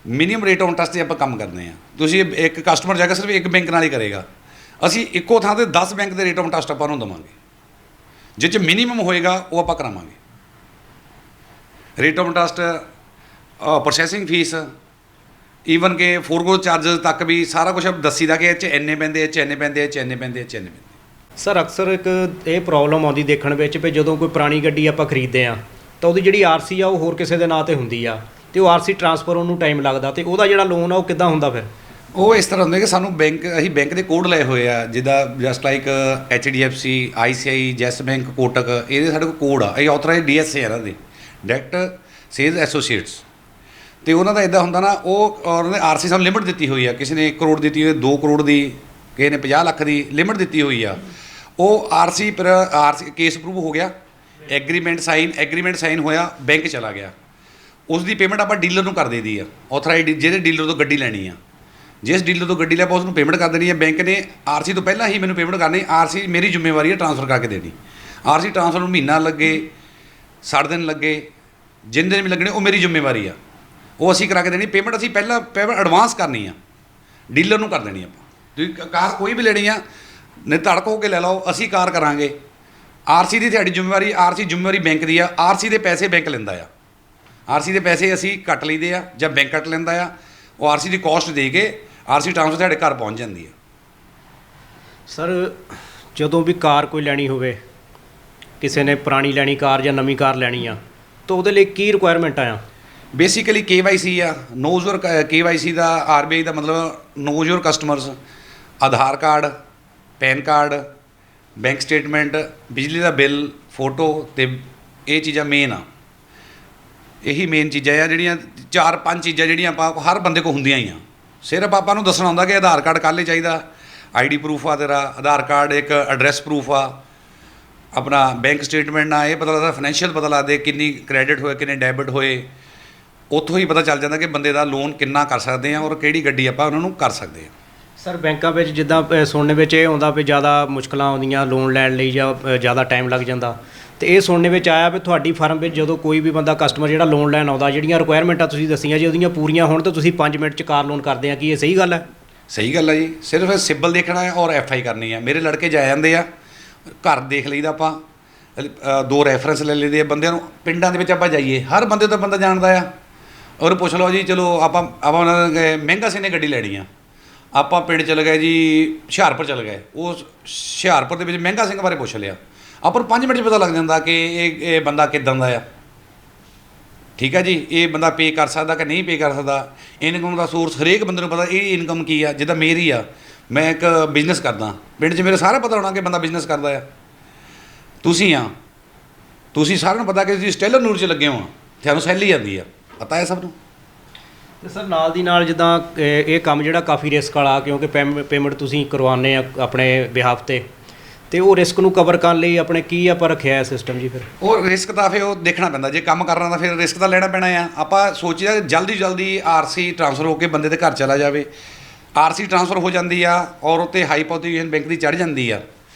ਮਿਨੀਮਮ ਰੇਟ ਔਨ ਟਰਸਟ 'ਤੇ ਆਪਾਂ ਕੰਮ ਕਰਦੇ ਹਾਂ। ਤੁਸੀਂ ਇੱਕ ਕਸਟਮਰ ਜਾ ਕੇ ਸਿਰਫ ਇੱਕ ਬੈਂਕ ਨਾਲ ਹੀ ਕਰੇਗਾ, ਅਸੀਂ ਇੱਕੋ ਥਾਂ 'ਤੇ 10 ਬੈਂਕ ਦੇ ਰੇਟ ਔਨ ਟਰਸਟ ਆਪਾਂ ਨੂੰ ਦੇਵਾਂਗੇ। ਜਿਹ 'ਚ ਮਿਨੀਮਮ ਹੋਏਗਾ ਉਹ ਆਪਾਂ ਕਰਾਵਾਂਗੇ। Rate of interest, processing fees, even ਕਿ ਫੋਰਗੋ ਚਾਰਜਸ ਤੱਕ ਵੀ ਸਾਰਾ ਕੁਝ ਦੱਸੀਦਾ ਕਿ ਇਹ 'ਚ ਇੰਨੇ ਪੈਂਦੇ, ਇਹ 'ਚ ਇੰਨੇ ਪੈਂਦੇ, ਇਹ 'ਚ ਇੰਨੇ ਪੈਂਦੇ, ਇਹ 'ਚ ਇੰਨੇ ਪੈਂਦੇ। ਸਰ ਅਕਸਰ ਇੱਕ ਇਹ ਪ੍ਰੋਬਲਮ ਆਉਂਦੀ ਦੇਖਣ ਵਿੱਚ ਵੀ ਜਦੋਂ ਕੋਈ ਪੁਰਾਣੀ ਗੱਡੀ ਆਪਾਂ ਖਰੀਦਦੇ ਆ ਤਾਂ ਉਹਦੀ ਜਿਹੜੀ RC ਆ ਉਹ ਹੋਰ ਕਿਸੇ ਦੇ ਨਾਂ 'ਤੇ ਹੁੰਦੀ ਆ ਤੇ ਉਹ RC ਟਰਾਂਸਫਰ ਉਹਨੂੰ ਟਾਈਮ ਲੱਗਦਾ ਤੇ ਉਹਦਾ ਜਿਹੜਾ ਲੋਨ ਆ ਉਹ ਕਿੱਦਾਂ ਹੁੰਦਾ ਫਿਰ? ਉਹ ਇਸ ਤਰ੍ਹਾਂ ਹੁੰਦਾ ਕਿ ਸਾਨੂੰ ਅਸੀਂ ਬੈਂਕ ਦੇ ਕੋਡ ਲਏ ਹੋਏ ਆ, ਜਿੱਦਾਂ just like HDFC, ICICI, yes bank, Kotak, ਇਹਦੇ ਸਾਡੇ ਕੋਲ ਕੋਡ ਆ। ਇਹ ਆਥੋਰਾਈਜ਼ਡ DSA ਇਹਨਾਂ ਦੇ ਡਾਇਰੈਕਟ ਸੇਲਸ ਐਸੋਸੀਏਟਸ। ਅਤੇ ਉਹਨਾਂ ਦਾ ਇੱਦਾਂ ਹੁੰਦਾ ਨਾ, ਉਹ ਉਹਨਾਂ ਨੇ RC ਸਾਨੂੰ ਲਿਮਿਟ ਦਿੱਤੀ ਹੋਈ ਆ। ਕਿਸੇ ਨੇ 1 ਕਰੋੜ ਦਿੱਤੀ ਹੋਈ, 2 ਕਰੋੜ ਦੀ, ਕਿਸੇ ਨੇ 50 ਲੱਖ ਦੀ ਲਿਮਿਟ ਦਿੱਤੀ ਹੋਈ ਆ। ਉਹ RC ਕੇਸ ਅਪਰੂਵ ਹੋ ਗਿਆ, ਐਗਰੀਮੈਂਟ ਸਾਈਨ ਹੋਇਆ, ਬੈਂਕ ਚਲਾ ਗਿਆ, ਉਸ ਦੀ ਪੇਮੈਂਟ ਆਪਾਂ ਡੀਲਰ ਨੂੰ ਕਰ ਦੇਦੀ ਆ। ਆਥੋਰਾਈਜ਼ਡ ਜਿਹੜੇ ਡੀਲਰ ਤੋਂ ਗੱਡੀ ਲੈਣੀ ਆ, ਜਿਸ ਡੀਲਰ ਤੋਂ ਗੱਡੀ ਲੈ ਆਪਾਂ ਉਸ ਨੂੰ ਪੇਮੈਂਟ ਕਰ ਦੇਣੀ ਹੈ। ਬੈਂਕ ਨੇ RC ਤੋਂ ਪਹਿਲਾਂ ਹੀ ਮੈਨੂੰ ਪੇਮੈਂਟ ਕਰਨੀ। RC ਮੇਰੀ ਜ਼ਿੰਮੇਵਾਰੀ ਹੈ ਟ੍ਰਾਂਸਫਰ ਕਰਕੇ ਦੇਣੀ। RC ਟ੍ਰਾਂਸਫਰ ਨੂੰ ਮਹੀਨਾ ਲੱਗੇ, 60 ਦਿਨ ਲੱਗੇ, ਜਿੰਨੇ ਦਿਨ ਵੀ ਲੱਗਣੇ ਉਹ ਮੇਰੀ ਜ਼ਿੰਮੇਵਾਰੀ ਆ, ਉਹ ਅਸੀਂ ਕਰਾ ਕੇ ਦੇਣੀ। ਪੇਮੈਂਟ ਅਸੀਂ ਪਹਿਲਾਂ ਐਡਵਾਂਸ ਕਰਨੀ ਆ, ਡੀਲਰ ਨੂੰ ਕਰ ਦੇਣੀ ਆਪਾਂ। ਤੁਸੀਂ ਕਾਰ ਕੋਈ ਵੀ ਲੈਣੀ ਆ, ਨਿਰਧੜਕ ਹੋ ਕੇ ਲੈ ਲਓ, ਅਸੀਂ ਕਾਰ ਕਰਾਂਗੇ। RC ਦੀ ਤੁਹਾਡੀ ਜ਼ਿੰਮੇਵਾਰੀ, RC ਜ਼ਿੰਮੇਵਾਰੀ ਬੈਂਕ ਦੀ ਆ। RC ਦੇ ਪੈਸੇ ਬੈਂਕ ਲੈਂਦਾ ਆ, RC ਦੇ ਪੈਸੇ ਅਸੀਂ ਕੱਟ ਲਈਦੇ ਆ ਜਾਂ ਬੈਂਕ ਕੱਟ ਲੈਂਦਾ ਆ। ਉਹ RC ਦੀ ਕੋਸਟ ਦੇ ਕੇ RC ਟ੍ਰਾਂਸਫਰ ਤੁਹਾਡੇ ਘਰ ਪਹੁੰਚ ਜਾਂਦੀ ਹੈ। ਸਰ ਜਦੋਂ ਵੀ ਕਾਰ ਕੋਈ ਲੈਣੀ ਹੋਵੇ, ਕਿਸੇ ਨੇ ਪੁਰਾਣੀ ਲੈਣੀ ਕਾਰ ਜਾਂ ਨਵੀਂ ਕਾਰ ਲੈਣੀ ਆ ਤਾਂ ਉਹਦੇ ਲਈ ਕੀ ਰਿਕੁਆਇਰਮੈਂਟਾਂ ਆ? ਬੇਸਿਕਲੀ KYC ਆ, ਨੋਜ਼ ਯੂਰ KYC ਦਾ RBI ਦਾ ਮਤਲਬ knows your customers. Aadhaar card, PAN card, bank statement, ਬਿਜਲੀ ਦਾ ਬਿੱਲ, ਫੋਟੋ, ਅਤੇ ਇਹ ਚੀਜ਼ਾਂ ਮੇਨ ਆ। ਇਹੀ ਮੇਨ ਚੀਜ਼ਾਂ ਆ ਜਿਹੜੀਆਂ 4-5 ਚੀਜ਼ਾਂ ਜਿਹੜੀਆਂ ਆਪਾਂ ਹਰ ਬੰਦੇ ਕੋਲ ਹੁੰਦੀਆਂ ਹੀ ਆ। ਸਿਰਫ ਆਪਾਂ ਨੂੰ ਦੱਸਣਾ ਹੁੰਦਾ ਕਿ ਆਧਾਰ ਕਾਰਡ ਕੱਲ੍ਹ ਹੀ ਚਾਹੀਦਾ, ID ਪ੍ਰੂਫ ਆ ਤੇਰਾ, ਆਧਾਰ ਕਾਰਡ, ਇੱਕ ਐਡਰੈਸ ਪ੍ਰੂਫ ਆ, ਆਪਣਾ ਬੈਂਕ ਸਟੇਟਮੈਂਟ ਆ, ਇਹ ਪਤਾ ਲੱਗਦਾ, ਫਾਈਨੈਂਸ਼ੀਅਲ ਪਤਾ ਲੱਗਦੇ ਕਿੰਨੀ ਕ੍ਰੈਡਿਟ ਹੋਏ, ਕਿੰਨੇ ਡੈਬਿਟ ਹੋਏ। ਉੱਥੋਂ ਹੀ ਪਤਾ ਚੱਲ ਜਾਂਦਾ ਕਿ ਬੰਦੇ ਦਾ ਲੋਨ ਕਿੰਨਾ ਕਰ ਸਕਦੇ ਆ ਔਰ ਕਿਹੜੀ ਗੱਡੀ ਆਪਾਂ ਉਹਨਾਂ ਨੂੰ ਕਰ ਸਕਦੇ ਆ। ਸਰ ਬੈਂਕਾਂ ਵਿੱਚ ਜਿੱਦਾਂ ਸੁਣਨ ਵਿੱਚ ਇਹ ਆਉਂਦਾ ਵੀ ਜ਼ਿਆਦਾ ਮੁਸ਼ਕਲਾਂ ਆਉਂਦੀਆਂ ਲੋਨ ਲੈਣ ਲਈ ਜਾਂ ਜ਼ਿਆਦਾ ਟਾਈਮ ਲੱਗ ਜਾਂਦਾ, ਤੇ ਇਹ ਸੁਣਨ ਵਿੱਚ ਆਇਆ ਵੀ ਤੁਹਾਡੀ ਫਰਮ ਵਿੱਚ ਜਦੋਂ ਕੋਈ ਵੀ ਬੰਦਾ ਕਸਟਮਰ ਜਿਹੜਾ ਲੋਨ ਲੈਣ ਆਉਂਦਾ, ਜਿਹੜੀਆਂ ਰਿਕੁਆਇਰਮੈਂਟਾਂ ਤੁਸੀਂ ਦੱਸੀਆਂ ਜੀ ਉਹਦੀਆਂ ਪੂਰੀਆਂ ਹੋਣ ਤਾਂ ਤੁਸੀਂ 5 ਮਿੰਟ 'ਚ ਕਾਰ ਲੋਨ ਕਰਦੇ ਆ, ਕੀ ਇਹ ਸਹੀ ਗੱਲ ਹੈ? ਸਹੀ ਗੱਲ ਹੈ ਜੀ। ਸਿਰਫ ਸਿਬਲ ਦੇਖਣਾ ਹੈ ਔਰ ਐਫ ਆਈ ਕਰਨੀ ਹੈ। ਮੇਰੇ ਲੜਕੇ ਜਾ ਜਾਂਦੇ ਆ, ਘਰ ਦੇਖ ਲਈਦਾ ਆਪਾਂ, 2 ਰੈਫਰੈਂਸ ਲੈ ਲਈਦੇ ਆ ਬੰਦਿਆਂ ਨੂੰ। ਪਿੰਡਾਂ ਦੇ ਵਿੱਚ ਆਪਾਂ ਜਾਈਏ, ਹਰ ਬੰਦੇ ਤੋਂ ਬੰਦਾ ਜਾਣਦਾ ਆ, ਔਰ ਪੁੱਛ ਲਓ ਜੀ, ਚਲੋ ਆਪਾਂ ਉਹਨਾਂ ਨੇ ਮਹਿੰਗਾ ਸਿੰਘ ਨੇ ਗੱਡੀ ਲੈਣੀ ਆ, ਆਪਾਂ ਪਿੰਡ ਚਲੇ ਗਏ ਜੀ, ਹੁਸ਼ਿਆਰਪੁਰ ਚਲੇ ਗਏ, ਉਹ ਹੁਸ਼ਿਆਰਪੁਰ ਦੇ ਵਿੱਚ ਮਹਿੰਗਾ ਸਿੰਘ ਬਾਰੇ ਪੁੱਛ ਲਿਆ, ਆਪਾਂ ਨੂੰ 5 ਮਿੰਟ 'ਚ ਪਤਾ ਲੱਗ ਜਾਂਦਾ ਕਿ ਇਹ ਬੰਦਾ ਕਿੱਦਾਂ ਦਾ ਆ। ਠੀਕ ਹੈ ਜੀ, ਇਹ ਬੰਦਾ ਪੇ ਕਰ ਸਕਦਾ ਕਿ ਨਹੀਂ ਪੇ ਕਰ ਸਕਦਾ। ਇਨਕਮ ਦਾ ਸੋਰਸ ਹਰੇਕ ਬੰਦੇ ਨੂੰ ਪਤਾ, ਇਹ ਇਨਕਮ ਕੀ ਆ। ਜਿੱਦਾਂ ਮੇਰੀ ਆ, ਮੈਂ ਇੱਕ ਬਿਜ਼ਨਸ ਕਰਦਾ, ਪਿੰਡ 'ਚ ਮੇਰੇ ਸਾਰਾ ਪਤਾ ਹੋਣਾ ਕਿ ਬੰਦਾ ਬਿਜ਼ਨਸ ਕਰਦਾ ਆ। ਤੁਸੀਂ ਸਾਰਿਆਂ ਨੂੰ ਪਤਾ ਕਿ ਤੁਸੀਂ ਸਟੈਲਰ ਨੂਰ 'ਚ ਲੱਗੇ ਹੋ, ਤੁਹਾਨੂੰ ਸੈਲਰੀ ਆਉਂਦੀ ਆ, ਪਤਾ ਹੈ ਸਭ ਨੂੰ। ਤੇ ਸਰ ਨਾਲ ਦੀ ਨਾਲ ਜਿੱਦਾਂ ਇਹ ਕੰਮ ਜਿਹੜਾ ਕਾਫੀ ਰਿਸਕ ਵਾਲਾ, ਕਿਉਂਕਿ ਪੇਮੈਂਟ ਤੁਸੀਂ ਕਰਵਾਉਂਦੇ ਆ ਆਪਣੇ ਬਿਹਾਫ ਤੇ ਉਹ ਰਿਸਕ ਨੂੰ ਕਵਰ ਕਰਨ ਲਈ ਆਪਣੇ ਕੀ ਆਪਾਂ ਰੱਖਿਆ ਹੈ ਸਿਸਟਮ ਜੀ? ਫਿਰ ਉਹ ਰਿਸਕ ਤਾਂ ਫਿਰ ਉਹ ਦੇਖਣਾ ਪੈਂਦਾ, ਜੇ ਕੰਮ ਕਰਨਾ ਤਾਂ ਫਿਰ ਰਿਸਕ ਤਾਂ ਲੈਣਾ ਪੈਣਾ ਆ। ਆਪਾਂ ਸੋਚੀਦਾ ਜਲਦੀ ਆਰਸੀ ਟ੍ਰਾਂਸਫਰ ਹੋ ਕੇ ਬੰਦੇ ਦੇ ਘਰ ਚਲਾ ਜਾਵੇ। ਆਰਸੀ ਟ੍ਰਾਂਸਫਰ ਹੋ ਜਾਂਦੀ ਆ ਔਰ ਉੱਤੇ ਹਾਈਪੋਥੀਕੇਸ਼ਨ ਬੈਂਕ ਦੀ ਚੜ੍ਹ ਜਾਂਦੀ ਆ,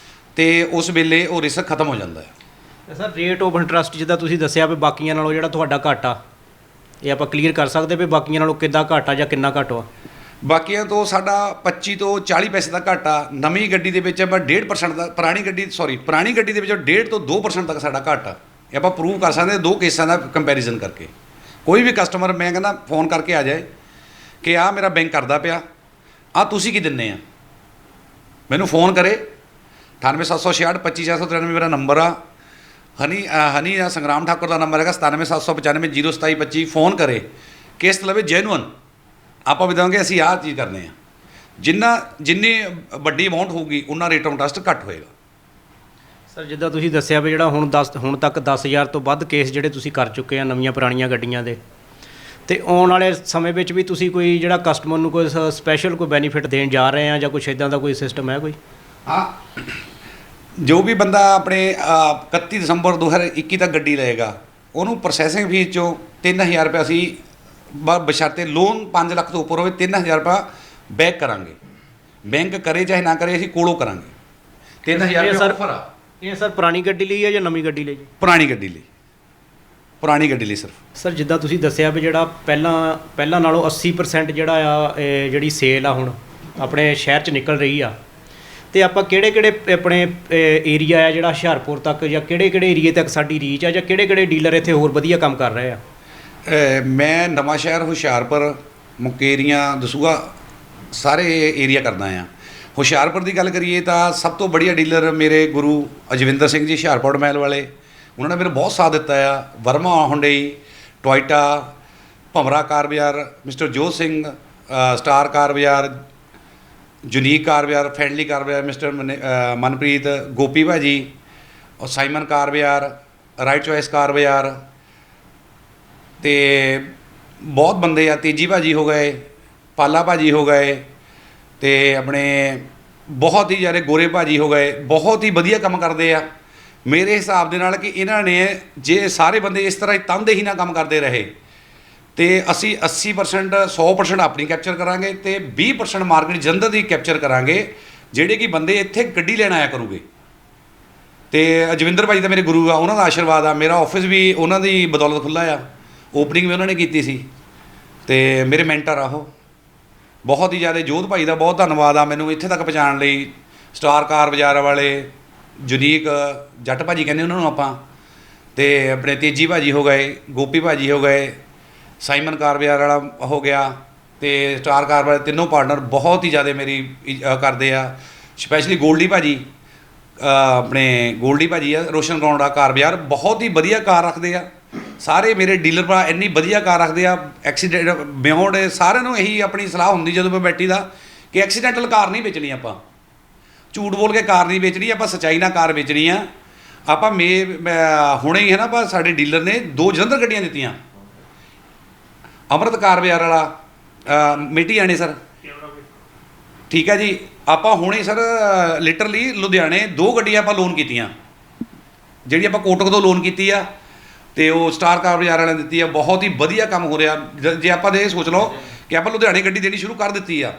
ਤੇ ਉਸ ਵੇਲੇ ਉਹ ਰਿਸਕ ਖਤਮ ਹੋ ਜਾਂਦਾ ਹੈ। ਸਰ ਰੇਟ ਆਫ ਇੰਟਰਸਟ ਜਿੱਦਾਂ ਤੁਸੀਂ ਦੱਸਿਆ ਵੀ ਬਾਕੀਆਂ ਨਾਲੋਂ ਜਿਹੜਾ ਤੁਹਾਡਾ ਘੱਟ ਆ, ਇਹ ਆਪਾਂ ਕਲੀਅਰ ਕਰ ਸਕਦੇ ਵੀ ਬਾਕੀਆਂ ਨਾਲੋਂ ਕਿੱਦਾਂ ਘੱਟ ਆ ਜਾਂ ਕਿੰਨਾ ਘੱਟ ਆ? ਬਾਕੀਆਂ ਤੋਂ ਸਾਡਾ 25 ਤੋਂ 40 ਪੈਸੇ ਦਾ ਘੱਟ ਆ। ਨਵੀਂ ਗੱਡੀ ਦੇ ਵਿੱਚ ਆਪਾਂ 1.5% ਦਾ, ਪੁਰਾਣੀ ਗੱਡੀ ਦੇ ਵਿੱਚ 1.5 ਤੋਂ 2% ਤੱਕ ਸਾਡਾ ਘੱਟ ਆ। ਇਹ ਆਪਾਂ ਪ੍ਰੂਵ ਕਰ ਸਕਦੇ ਹਾਂ 2 ਕੇਸਾਂ ਦਾ ਕੰਪੈਰੀਜ਼ਨ ਕਰਕੇ। ਕੋਈ ਵੀ ਕਸਟਮਰ ਮੈਂ ਕਹਿੰਦਾ ਫੋਨ ਕਰਕੇ ਆ ਜਾਏ ਕਿ ਆਹ ਮੇਰਾ ਬੈਂਕ ਕਰਦਾ ਪਿਆ, ਆਹ ਤੁਸੀਂ ਕੀ ਦਿੰਦੇ ਆ, ਮੈਨੂੰ ਫੋਨ ਕਰੇ। 98766 25493 ਮੇਰਾ ਨੰਬਰ ਆ। ਹਨੀ ਸੰਗਰਾਮ ਠਾਕੁਰ ਦਾ ਨੰਬਰ ਹੈਗਾ 9775 02725। ਫੋਨ ਕਰੇ, ਕਿਸ਼ਤ ਲਵੇ ਜੈਨੂਅਨ, ਆਪਾਂ ਵੀ ਦੇਵਾਂਗੇ। ਅਸੀਂ ਆਹ ਚੀਜ਼ ਕਰਨੇ ਆ, ਜਿੰਨੀ ਵੱਡੀ ਅਮਾਊਂਟ ਹੋਊਗੀ ਉਨਾ ਰੇਟ ਆਫ ਇੰਟਰਸਟ ਘੱਟ ਹੋਏਗਾ। ਸਰ ਜਿੱਦਾਂ ਤੁਸੀਂ ਦੱਸਿਆ ਵੀ ਜਿਹੜਾ ਹੁਣ ਤੱਕ 10,000 ਤੋਂ ਵੱਧ ਕੇਸ ਜਿਹੜੇ ਤੁਸੀਂ ਕਰ ਚੁੱਕੇ ਆ ਨਵੀਆਂ ਪੁਰਾਣੀਆਂ ਗੱਡੀਆਂ ਦੇ, ਤੇ ਆਉਣ ਵਾਲੇ ਸਮੇਂ ਵਿੱਚ ਵੀ ਤੁਸੀਂ ਕੋਈ ਜਿਹੜਾ ਕਸਟਮਰ ਨੂੰ ਕੋਈ ਸਪੈਸ਼ਲ ਕੋਈ ਬੈਨੀਫਿਟ ਦੇਣ ਜਾ ਰਹੇ ਆ ਜਾਂ ਕੁਛ ਇੱਦਾਂ ਦਾ ਕੋਈ ਸਿਸਟਮ ਹੈ ਕੋਈ? ਹਾਂ, ਜੋ ਵੀ ਬੰਦਾ ਆਪਣੇ 31 ਦਸੰਬਰ 2021 ਤੱਕ ਗੱਡੀ ਲਏਗਾ, ਉਹਨੂੰ ਪ੍ਰੋਸੈਸਿੰਗ ਫੀਸ 'ਚੋਂ 3,000 ਰੁਪਏ ਅਸੀਂ ਬਸ਼ਰਤੇ ਲੋਨ 5 ਲੱਖ ਤੋਂ ਉੱਪਰ ਹੋਵੇ 3,000 ਰੁਪਏ ਬੈਕ ਕਰਾਂਗੇ। ਬੈਂਕ ਕਰੇ ਚਾਹੇ ਨਾ ਕਰੇ, ਅਸੀਂ ਕੋਲੋਂ ਕਰਾਂਗੇ। 3,000 ਰੁਪਏ ਆਫਰ ਆ। ਇਹ ਸਰ ਪੁਰਾਣੀ ਗੱਡੀ ਲਈ ਹੈ ਜਾਂ ਨਵੀਂ ਗੱਡੀ ਲਈ ਜੀ? ਪੁਰਾਣੀ ਗੱਡੀ ਲਈ ਸਿਰਫ। ਸਰ ਜਿੱਦਾਂ ਤੁਸੀਂ ਦੱਸਿਆ ਵੀ ਜਿਹੜਾ ਪਹਿਲਾਂ ਨਾਲੋਂ 80% ਜਿਹੜਾ ਆ ਜਿਹੜੀ ਸੇਲ ਆ ਹੁਣ ਆਪਣੇ ਸ਼ਹਿਰ 'ਚ ਨਿਕਲ ਰਹੀ ਆ, ਤੇ ਆਪਾਂ ਕਿਹੜੇ ਆਪਣੇ ਏਰੀਆ ਆ ਜਿਹੜਾ ਹੁਸ਼ਿਆਰਪੁਰ ਤੱਕ ਜਾਂ ਕਿਹੜੇ ਏਰੀਏ ਤੱਕ ਸਾਡੀ ਰੀਚ ਆ, ਜਾਂ ਕਿਹੜੇ ਡੀਲਰ ਇੱਥੇ ਹੋਰ ਵਧੀਆ ਕੰਮ ਕਰ ਰਹੇ ਆ? ਮੈਂ ਨਵਾਂ ਸ਼ਹਿਰ, ਹੁਸ਼ਿਆਰਪੁਰ, ਮੁਕੇਰੀਆਂ, ਦਸੂਹਾ ਸਾਰੇ ਏਰੀਆ ਕਰਦਾ ਆ। ਹੁਸ਼ਿਆਰਪੁਰ ਦੀ ਗੱਲ ਕਰੀਏ ਤਾਂ ਸਭ ਤੋਂ ਵਧੀਆ ਡੀਲਰ ਮੇਰੇ ਗੁਰੂ ਅਜਵਿੰਦਰ ਸਿੰਘ ਜੀ ਹੁਸ਼ਿਆਰਪੁਰ ਮਹਿਲ ਵਾਲੇ, ਉਹਨਾਂ ਨੇ ਮੇਰੇ ਬਹੁਤ ਸਾਥ ਦਿੱਤਾ ਆ। ਵਰਮਾ ਹੁੰਡਈ, ਟੋਇਟਾ, ਭਮਰਾ ਕਾਰ ਬਾਜ਼ਾਰ, ਮਿਸਟਰ ਜੋਤ ਸਿੰਘ, ਸਟਾਰ ਕਾਰ ਬਾਜ਼ਾਰ, ਯੂਨੀਕ ਕਾਰ ਬਾਜ਼ਾਰ, ਫਰੈਂਡਲੀ ਕਾਰ ਬਾਜ਼ਾਰ, ਮਿਸਟਰ ਮਨਪ੍ਰੀਤ, ਗੋਪੀ ਭਾਜੀ, ਔਰ ਸਾਈਮਨ ਕਾਰ ਬਾਜ਼ਾਰ, ਰਾਈਟ ਚੋਇਸ ਕਾਰ ਬਾਜ਼ਾਰ, ਤੇ ਬਹੁਤ ਬੰਦੇ ਆ। ਤੇਜੀ ਭਾਜੀ ਹੋ ਗਏ, ਪਾਲਾ ਭਾਜੀ ਹੋ ਗਏ, ਤੇ ਆਪਣੇ ਬਹੁਤ ਹੀ ਜ਼ਿਆਦਾ ਗੋਰੇ ਭਾਜੀ ਹੋ ਗਏ। ਬਹੁਤ ਹੀ ਵਧੀਆ ਕੰਮ ਕਰਦੇ ਆ ਮੇਰੇ ਹਿਸਾਬ ਦੇ ਨਾਲ ਕਿ ਇਹਨਾਂ ਨੇ ਜੇ ਸਾਰੇ ਬੰਦੇ ਇਸ ਤਰ੍ਹਾਂ ਹੀ ਤਨਦੇਹੀ ਨਾਲ ਕੰਮ ਕਰਦੇ ਰਹੇ ਤੇ ਅਸੀਂ 80% 100% ਆਪਣੀ ਕੈਪਚਰ ਕਰਾਂਗੇ ਤੇ 20% ਮਾਰਕੀਟ ਜਲੰਧਰ ਦੀ ਕੈਪਚਰ ਕਰਾਂਗੇ, ਜਿਹੜੇ ਕਿ ਬੰਦੇ ਇੱਥੇ ਗੱਡੀ ਲੈਣ ਆਇਆ ਕਰੂਗੇ। ਤੇ ਅਜਵਿੰਦਰ ਭਾਜੀ ਤਾਂ ਮੇਰੇ ਗੁਰੂ ਆ, ਉਹਨਾਂ ਦਾ ਆਸ਼ੀਰਵਾਦ ਆ। ਮੇਰਾ ਆਫਿਸ ਵੀ ਉਹਨਾਂ ਦੀ ਬਦੌਲਤ ਖੁੱਲ੍ਹਾ ਆ, ਓਪਨਿੰਗ ਵੀ ਉਹਨਾਂ ਨੇ ਕੀਤੀ ਸੀ, ਤੇ ਮੇਰੇ ਮੈਂਟਰ ਆ ਉਹ। ਬਹੁਤ ਹੀ ਜ਼ਿਆਦਾ ਜੋਧ ਭਾਈ ਦਾ ਬਹੁਤ ਧੰਨਵਾਦ ਆ ਮੈਨੂੰ ਇੱਥੇ ਤੱਕ ਪਹੁੰਚਾਉਣ ਲਈ। ਸਟਾਰ ਕਾਰ ਬਾਜ਼ਾਰ ਵਾਲੇ, ਯੂਨੀਕ ਜੱਟ ਭਾਜੀ ਕਹਿੰਦੇ ਉਹਨਾਂ ਨੂੰ ਆਪਾਂ, ਤੇ ਆਪਣੇ ਤੇਜੀ ਭਾਜੀ ਹੋ ਗਏ, ਗੋਪੀ ਭਾਜੀ ਹੋ ਗਏ, ਸਾਈਮਨ ਕਾਰ ਬਾਜ਼ਾਰ ਵਾਲਾ ਹੋ ਗਿਆ, ਤੇ ਸਟਾਰ ਕਾਰ ਵਾਲੇ, ਤਿੰਨੋਂ ਪਾਰਟਨਰ ਬਹੁਤ ਹੀ ਜ਼ਿਆਦਾ ਮੇਰੀ ਕਰਦੇ ਆ। ਸਪੈਸ਼ਲੀ ਗੋਲਡੀ ਭਾਜੀ, ਆਪਣੇ ਗੋਲਡੀ ਭਾਜੀ ਆ, ਰੋਸ਼ਨ ਗਰਾਊਂਡ ਆ ਕਾਰ ਬਾਜ਼ਾਰ, ਬਹੁਤ ਹੀ ਵਧੀਆ ਕਾਰ ਰੱਖਦੇ ਆ। ਸਾਰੇ ਮੇਰੇ ਡੀਲਰ ਭਰਾ ਇੰਨੀ ਵਧੀਆ ਕਾਰ ਰੱਖਦੇ ਆ। ਐਕਸੀਡੈਂਟ ਬਿਯੋਂਡ ਸਾਰਿਆਂ ਨੂੰ ਇਹੀ ਆਪਣੀ ਸਲਾਹ ਹੁੰਦੀ ਜਦੋਂ ਮੈਂ ਬੈਠੀ ਦਾ ਕਿ ਐਕਸੀਡੈਂਟਲ ਕਾਰ ਨਹੀਂ ਵੇਚਣੀ, ਆਪਾਂ ਝੂਠ ਬੋਲ ਕੇ ਕਾਰ ਨਹੀਂ ਵੇਚਣੀ, ਆਪਾਂ ਸੱਚਾਈ ਨਾਲ ਕਾਰ ਵੇਚਣੀ ਆ। ਆਪਾਂ ਹੁਣੇ ਹੀ ਹੈ ਨਾ, ਆਪਾਂ ਸਾਡੇ ਡੀਲਰ ਨੇ 2 ਜਲੰਧਰ ਗੱਡੀਆਂ ਦਿੱਤੀਆਂ। ਅੰਮ੍ਰਿਤ ਕਾਰ ਬਾਜ਼ਾਰ ਵਾਲਾ ਮਿੱਟੀ ਆਣੇ ਸਰ, ਠੀਕ ਹੈ ਜੀ। ਆਪਾਂ ਹੁਣੇ ਸਰ ਲਿਟਰਲੀ ਲੁਧਿਆਣੇ 2 ਗੱਡੀਆਂ ਆਪਾਂ ਲੋਨ ਕੀਤੀਆਂ, ਜਿਹੜੀ ਆਪਾਂ ਕੋਟਕ ਤੋਂ ਲੋਨ ਕੀਤੀ ਆ, ਤੇ ਉਹ ਸਟਾਰ ਕਾਰ ਬਾਜ਼ਾਰ ਵਾਲਿਆਂ ਨੇ ਦਿੱਤੀ ਆ। ਬਹੁਤ ਹੀ ਵਧੀਆ ਕੰਮ ਹੋ ਰਿਹਾ। ਜੇ ਆਪਾਂ ਇਹ ਸੋਚ ਲਓ ਕਿ ਆਪਾਂ ਲੁਧਿਆਣੇ ਗੱਡੀ ਦੇਣੀ ਸ਼ੁਰੂ ਕਰ ਦਿੱਤੀ ਆ।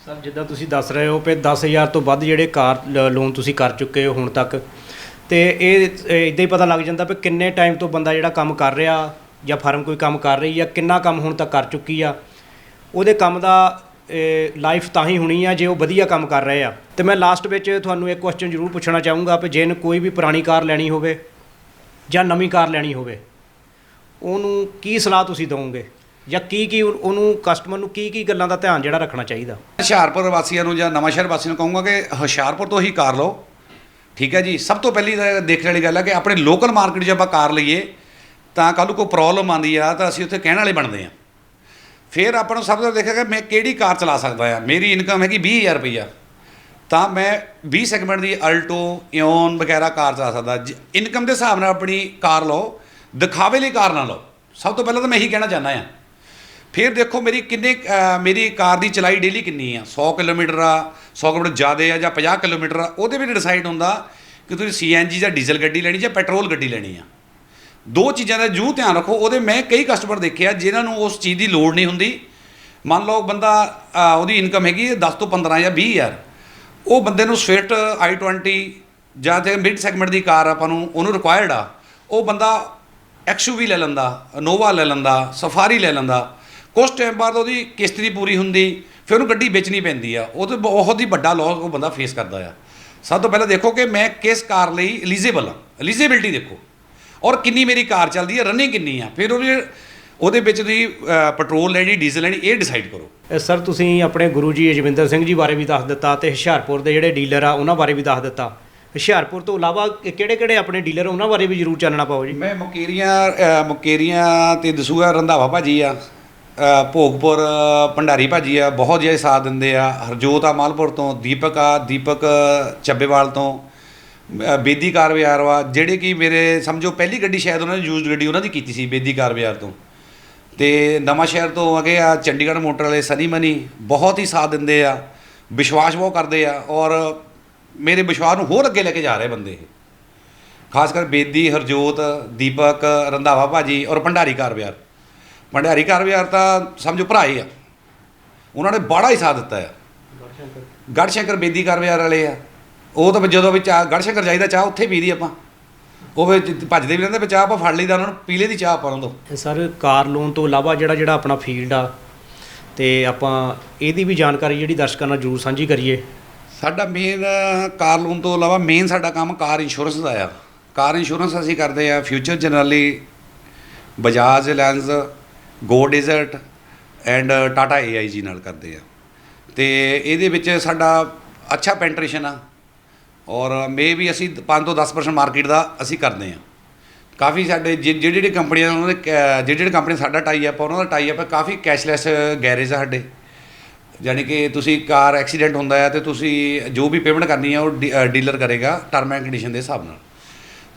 ਸਰ ਜਿੱਦਾਂ ਤੁਸੀਂ ਦੱਸ ਰਹੇ ਹੋ ਕਿ 10,000 ਤੋਂ ਵੱਧ ਜਿਹੜੇ ਕਾਰ ਲੋਨ ਤੁਸੀਂ ਕਰ ਚੁੱਕੇ ਹੋ ਹੁਣ ਤੱਕ, ਤੇ ਇਹ ਇੱਦਾਂ ਹੀ ਪਤਾ ਲੱਗ ਜਾਂਦਾ ਵੀ ਕਿੰਨੇ ਟਾਈਮ ਤੋਂ ਬੰਦਾ ਜਿਹੜਾ ਕੰਮ ਕਰ ਰਿਹਾ ਜਾਂ ਫਰਮ ਕੋਈ ਕੰਮ ਕਰ ਰਹੀ ਆ, ਕਿੰਨਾ ਕੰਮ ਹੁਣ ਤੱਕ ਕਰ ਚੁੱਕੀ ਆ, ਉਹਦੇ ਕੰਮ ਦਾ ਲਾਈਫ ਤਾਂ ਹੀ ਹੋਣੀ ਆ ਜੇ ਉਹ ਵਧੀਆ ਕੰਮ ਕਰ ਰਹੇ ਆ। ਤੇ ਮੈਂ ਲਾਸਟ ਵਿੱਚ ਤੁਹਾਨੂੰ ਇੱਕ ਕੁਐਸਚਨ ਜ਼ਰੂਰ ਪੁੱਛਣਾ ਚਾਹੂੰਗਾ ਕਿ ਜੇ ਕੋਈ ਵੀ ਪੁਰਾਣੀ ਕਾਰ ਲੈਣੀ ਹੋਵੇ ਜਾਂ ਨਵੀਂ ਕਾਰ ਲੈਣੀ ਹੋਵੇ, ਉਹਨੂੰ ਕੀ ਸਲਾਹ ਤੁਸੀਂ ਦਿਓਗੇ ਜਾਂ ਕੀ ਉਹਨੂੰ ਕਸਟਮਰ ਨੂੰ ਕੀ ਗੱਲਾਂ ਦਾ ਧਿਆਨ ਜਿਹੜਾ ਰੱਖਣਾ ਚਾਹੀਦਾ? ਹੁਸ਼ਿਆਰਪੁਰ ਵਾਸੀਆਂ ਨੂੰ ਜਾਂ ਨਵਾਂਸ਼ਹਿਰ ਵਾਸੀਆਂ ਨੂੰ ਕਹੂੰਗਾ ਕਿ ਹੁਸ਼ਿਆਰਪੁਰ ਤੋਂ ਹੀ ਕਾਰ ਲਓ। ਠੀਕ ਹੈ ਜੀ। ਸਭ ਤੋਂ ਪਹਿਲੀ ਤਾਂ ਦੇਖਣ ਵਾਲੀ ਗੱਲ ਹੈ ਕਿ ਆਪਣੇ ਲੋਕਲ ਮਾਰਕੀਟ 'ਚ ਆਪਾਂ ਕਾਰ ਲਈਏ ਤਾਂ ਕੱਲ੍ਹ ਨੂੰ ਕੋਈ ਪ੍ਰੋਬਲਮ ਆਉਂਦੀ ਆ ਤਾਂ ਅਸੀਂ ਉੱਥੇ ਕਹਿਣ ਵਾਲੇ ਬਣਦੇ ਹਾਂ। ਫਿਰ ਆਪਾਂ ਨੂੰ ਸਭ ਤੋਂ ਦੇਖਿਆ ਕਿ ਮੈਂ ਕਿਹੜੀ ਕਾਰ ਚਲਾ ਸਕਦਾ ਆ। ਮੇਰੀ ਇਨਕਮ ਹੈਗੀ 20,000 ਰੁਪਈਆ, ਤਾਂ ਮੈਂ 20 ਸੈਗਮੈਂਟ ਦੀ ਅਲਟੋ, ਇਓਨ ਵਗੈਰਾ ਕਾਰ ਚਲਾ ਸਕਦਾ। ਇਨਕਮ ਦੇ ਹਿਸਾਬ ਨਾਲ ਆਪਣੀ ਕਾਰ ਲਓ, ਦਿਖਾਵੇ ਲਈ ਕਾਰ ਨਾ ਲਓ। ਸਭ ਤੋਂ ਪਹਿਲਾਂ ਤਾਂ ਮੈਂ ਇਹੀ ਕਹਿਣਾ ਚਾਹੁੰਦਾ ਹਾਂ। ਫਿਰ ਦੇਖੋ ਮੇਰੀ ਕਾਰ ਦੀ ਚਲਾਈ ਡੇਲੀ ਕਿੰਨੀ ਆ, 100 ਕਿਲੋਮੀਟਰ ਆ, 100 ਕਿਲੋਮੀਟਰ ਜ਼ਿਆਦਾ ਆ ਜਾਂ 50 ਕਿਲੋਮੀਟਰ ਆ, ਉਹਦੇ ਵਿੱਚ ਡਿਸਾਈਡ ਹੁੰਦਾ ਕਿ ਤੁਸੀਂ CNG ਜਾਂ ਡੀਜ਼ਲ ਗੱਡੀ ਲੈਣੀ ਜਾਂ ਪੈਟਰੋਲ ਗੱਡੀ ਲੈਣੀ ਆ। ਦੋ ਚੀਜ਼ਾਂ ਦਾ ਜ਼ਰੂਰ ਧਿਆਨ ਰੱਖੋ। ਉਹਦੇ ਮੈਂ ਕਈ ਕਸਟਮਰ ਦੇਖੇ ਆ ਜਿਨ੍ਹਾਂ ਨੂੰ ਉਸ ਚੀਜ਼ ਦੀ ਲੋੜ ਨਹੀਂ ਹੁੰਦੀ। ਮੰਨ ਲਓ ਬੰਦਾ ਉਹਦੀ ਇਨਕਮ ਹੈਗੀ 10 ਤੋਂ 15 ਜਾਂ 20,000, ਉਹ ਬੰਦੇ ਨੂੰ ਸਵਿਫਟ i20 ਜਾਂ ਤੇ ਮਿਡ ਸੈਗਮੈਂਟ ਦੀ ਕਾਰ ਆਪਾਂ ਨੂੰ ਉਹਨੂੰ ਰਿਕੁਆਇਰਡ ਆ, ਉਹ ਬੰਦਾ XUV ਲੈ ਲੈਂਦਾ, ਨੋਵਾ ਲੈ ਲੈਂਦਾ, ਸਫਾਰੀ ਲੈ ਲੈਂਦਾ। ਕੁਛ ਟਾਈਮ ਬਾਅਦ ਉਹਦੀ ਕਿਸ਼ਤ ਨਹੀਂ ਪੂਰੀ ਹੁੰਦੀ, ਫਿਰ ਉਹਨੂੰ ਗੱਡੀ ਵੇਚਣੀ ਪੈਂਦੀ ਆ। ਉਹ ਤਾਂ ਬਹੁਤ ਹੀ ਵੱਡਾ ਲੋਸ ਉਹ ਬੰਦਾ ਫੇਸ ਕਰਦਾ ਆ। ਸਭ ਤੋਂ ਪਹਿਲਾਂ ਦੇਖੋ ਕਿ ਮੈਂ ਕਿਸ ਕਾਰ ਲਈ ਐਲੀਜੀਬਲ ਹਾਂ, ਐਲੀਜੀਬਿਲਟੀ ਦੇਖੋ, ਔਰ ਕਿੰਨੀ ਮੇਰੀ ਕਾਰ ਚੱਲਦੀ ਹੈ, ਰਨਿੰਗ ਕਿੰਨੀ ਆ। ਫਿਰ ਉਹਦੇ ਵਿੱਚ ਤੁਸੀਂ ਪੈਟਰੋਲ ਲੈਣੀ, ਡੀਜ਼ਲ ਲੈਣੀ, ਇਹ ਡਿਸਾਈਡ ਕਰੋ। ਸਰ ਤੁਸੀਂ ਆਪਣੇ ਗੁਰੂ ਜੀ ਅਜਵਿੰਦਰ ਸਿੰਘ ਜੀ ਬਾਰੇ ਵੀ ਦੱਸ ਦਿੱਤਾ ਤੇ ਹੁਸ਼ਿਆਰਪੁਰ ਦੇ ਜਿਹੜੇ ਡੀਲਰ ਆ ਉਹਨਾਂ ਬਾਰੇ ਵੀ ਦੱਸ ਦਿੱਤਾ। ਹੁਸ਼ਿਆਰਪੁਰ ਤੋਂ ਇਲਾਵਾ ਕਿਹੜੇ ਆਪਣੇ ਡੀਲਰ ਉਹਨਾਂ ਬਾਰੇ ਵੀ ਜ਼ਰੂਰ ਚਾਨਣਾ ਪਾਓ ਜੀ। ਮੈਂ ਮੁਕੇਰੀਆਂ ਤੇ ਦਸੂਆ ਰੰਧਾਵਾ ਭਾਜੀ ਆ, ਭੋਗਪੁਰ ਭੰਡਾਰੀ ਭਾਜੀ ਆ, ਬਹੁਤ ਜ਼ਿਆਦਾ ਸਾਥ ਦਿੰਦੇ ਆ। ਹਰਜੋਤ ਆ ਮਾਲਪੁਰ ਤੋਂ, ਦੀਪਕ ਚੱਬੇਵਾਲ ਤੋਂ, ਬੇਦੀ ਕਾਰ ਬਾਜ਼ਾਰ ਵਾ, ਜਿਹੜੇ ਕਿ ਮੇਰੇ ਸਮਝੋ ਪਹਿਲੀ ਗੱਡੀ ਸ਼ਾਇਦ ਉਹਨਾਂ ਨੇ ਯੂਜ਼ਡ ਗੱਡੀ ਉਹਨਾਂ ਦੀ ਕੀਤੀ ਸੀ ਬੇਦੀ ਕਾਰ ਬਾਜ਼ਾਰ ਤੋਂ। ਅਤੇ ਨਵਾਂ ਸ਼ਹਿਰ ਤੋਂ ਹੈਗੇ ਆ ਚੰਡੀਗੜ੍ਹ ਮੋਟਰ ਵਾਲੇ ਸਨੀ ਮਨੀ, ਬਹੁਤ ਹੀ ਸਾਥ ਦਿੰਦੇ ਆ, ਵਿਸ਼ਵਾਸ ਬਹੁਤ ਕਰਦੇ ਆ, ਔਰ ਮੇਰੇ ਵਿਸ਼ਵਾਸ ਨੂੰ ਹੋਰ ਅੱਗੇ ਲੈ ਕੇ ਜਾ ਰਹੇ ਬੰਦੇ ਇਹ। ਖਾਸ ਕਰ ਬੇਦੀ, ਹਰਜੋਤ, ਦੀਪਕ, ਰੰਧਾਵਾ ਭਾਜੀ ਔਰ ਭੰਡਾਰੀ ਕਾਰ ਬਾਜ਼ਾਰ ਤਾਂ ਸਮਝੋ ਭਰਾ ਹੀ ਆ। ਉਹਨਾਂ ਨੇ ਬੜਾ ਹੀ ਸਾਥ ਦਿੱਤਾ ਆ। ਗੜਸ਼ੰਕਰ ਬੇਦੀ ਕਾਰ ਬਾਜ਼ਾਰ ਵਾਲੇ ਆ, ਉਹ ਤਾਂ ਜਦੋਂ ਵੀ ਚਾਹ ਗੜਸ਼ੰਕਰ ਜਾਈਦਾ ਚਾਹ ਉੱਥੇ ਪੀਦੀ ਆਪਾਂ, ਉਹ ਫਿਰ ਭੱਜਦੇ ਵੀ ਰਹਿੰਦੇ ਵੀ ਚਾਹ ਆਪਾਂ ਫੜ ਲਈਦਾ ਉਹਨਾਂ ਨੂੰ, ਪੀ ਲਈ ਦੀ ਚਾਹ ਆਪਾਂ ਉਹਨਾਂ ਤੋਂ। ਸਰ ਕਾਰ ਲੋਨ ਤੋਂ ਇਲਾਵਾ ਜਿਹੜਾ ਆਪਣਾ ਫੀਲਡ ਆ ਤੇ ਆਪਾਂ ਇਹਦੀ ਵੀ ਜਾਣਕਾਰੀ ਜਿਹੜੀ ਦਰਸ਼ਕਾਂ ਨਾਲ ਜ਼ਰੂਰ ਸਾਂਝੀ ਕਰੀਏ। ਸਾਡਾ ਮੇਨ ਕਾਰ ਲੋਨ ਤੋਂ ਇਲਾਵਾ ਮੇਨ ਸਾਡਾ ਕੰਮ ਕਾਰ ਇੰਸ਼ੋਰੈਂਸ ਦਾ ਆ। ਕਾਰ ਇੰਸ਼ੋਰੈਂਸ ਅਸੀਂ ਕਰਦੇ ਆ ਫਿਊਚਰ ਜਨਰਲੀ, ਬਜਾਜ ਅਲਾਇੰਸ, ਗੋ ਡੈਜ਼ਰਟ ਐਂਡ ਟਾਟਾ AIG ਨਾਲ ਕਰਦੇ ਆ। ਅਤੇ ਇਹਦੇ ਵਿੱਚ ਸਾਡਾ ਅੱਛਾ ਪੈਂਟਰੇਸ਼ਨ ਆ, ਔਰ ਵੀ ਅਸੀਂ 5 ਤੋਂ 10% ਮਾਰਕੀਟ ਦਾ ਅਸੀਂ ਕਰਦੇ ਹਾਂ। ਕਾਫੀ ਸਾਡੇ ਜਿਹੜੀ ਕੰਪਨੀਆਂ ਉਹਨਾਂ ਦੇ ਜਿਹੜੀ ਕੰਪਨੀ ਸਾਡਾ ਟਾਈ ਅਪ, ਉਹਨਾਂ ਦਾ ਟਾਈ ਅਪ ਕਾਫੀ ਕੈਸ਼ਲੈਸ ਗੈਰੇਜ ਆ ਸਾਡੇ। ਯਾਨੀ ਕਿ ਤੁਸੀਂ ਕਾਰ ਐਕਸੀਡੈਂਟ ਹੁੰਦਾ ਹੈ ਅਤੇ ਤੁਸੀਂ ਜੋ ਵੀ ਪੇਮੈਂਟ ਕਰਨੀ ਆ ਉਹ ਡੀਲਰ ਕਰੇਗਾ ਟਰਮ ਐਂਡ ਕੰਡੀਸ਼ਨ ਦੇ ਹਿਸਾਬ ਨਾਲ।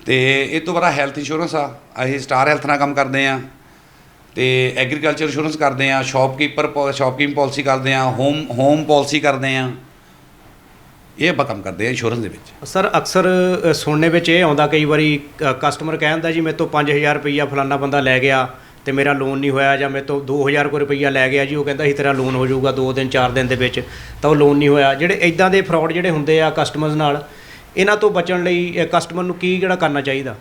ਅਤੇ ਇਹ ਤੋਂ ਬਾਅਦ ਹੈਲਥ ਇੰਸ਼ੋਰੈਂਸ ਆ, ਅਸੀਂ ਸਟਾਰ ਹੈਲਥ ਨਾਲ ਕੰਮ ਕਰਦੇ ਹਾਂ। ਅਤੇ ਐਗਰੀਕਲਚਰ ਇੰਸ਼ੋਰੈਂਸ ਕਰਦੇ ਹਾਂ, ਸ਼ੌਪਕੀਪਿੰਗ ਪਾਲਿਸੀ ਕਰਦੇ ਹਾਂ, ਹੋਮ ਪਾਲਿਸੀ ਕਰਦੇ ਹਾਂ। ਇਹ ਆਪਾਂ ਕੰਮ ਕਰਦੇ ਹਾਂ ਇੰਸ਼ੋਰੈਂਸ ਦੇ ਵਿੱਚ। ਸਰ ਅਕਸਰ ਸੁਣਨੇ ਵਿੱਚ ਇਹ ਆਉਂਦਾ ਕਈ ਵਾਰੀ ਕਸਟਮਰ ਕਹਿੰਦਾ ਜੀ ਮੇਰੇ ਤੋਂ 5,000 ਰੁਪਈਆ ਫਲਾਨਾ ਬੰਦਾ ਲੈ ਗਿਆ ਅਤੇ ਮੇਰਾ ਲੋਨ ਨਹੀਂ ਹੋਇਆ, ਜਾਂ ਮੇਰੇ ਤੋਂ 2,000 ਕੋਈ ਰੁਪਈਆ ਲੈ ਗਿਆ ਜੀ, ਉਹ ਕਹਿੰਦਾ ਸੀ ਤੇਰਾ ਲੋਨ ਹੋ ਜਾਊਗਾ 2 ਦਿਨ 4 ਦਿਨ ਦੇ ਵਿੱਚ, ਤਾਂ ਉਹ ਲੋਨ ਨਹੀਂ ਹੋਇਆ। ਜਿਹੜੇ ਇੱਦਾਂ ਦੇ ਫਰੋਡ ਜਿਹੜੇ ਹੁੰਦੇ ਆ ਕਸਟਮਰਸ ਨਾਲ, ਇਹਨਾਂ ਤੋਂ ਬਚਣ ਲਈ ਕਸਟਮਰ ਨੂੰ ਜਿਹੜਾ ਕਰਨਾ ਚਾਹੀਦਾ?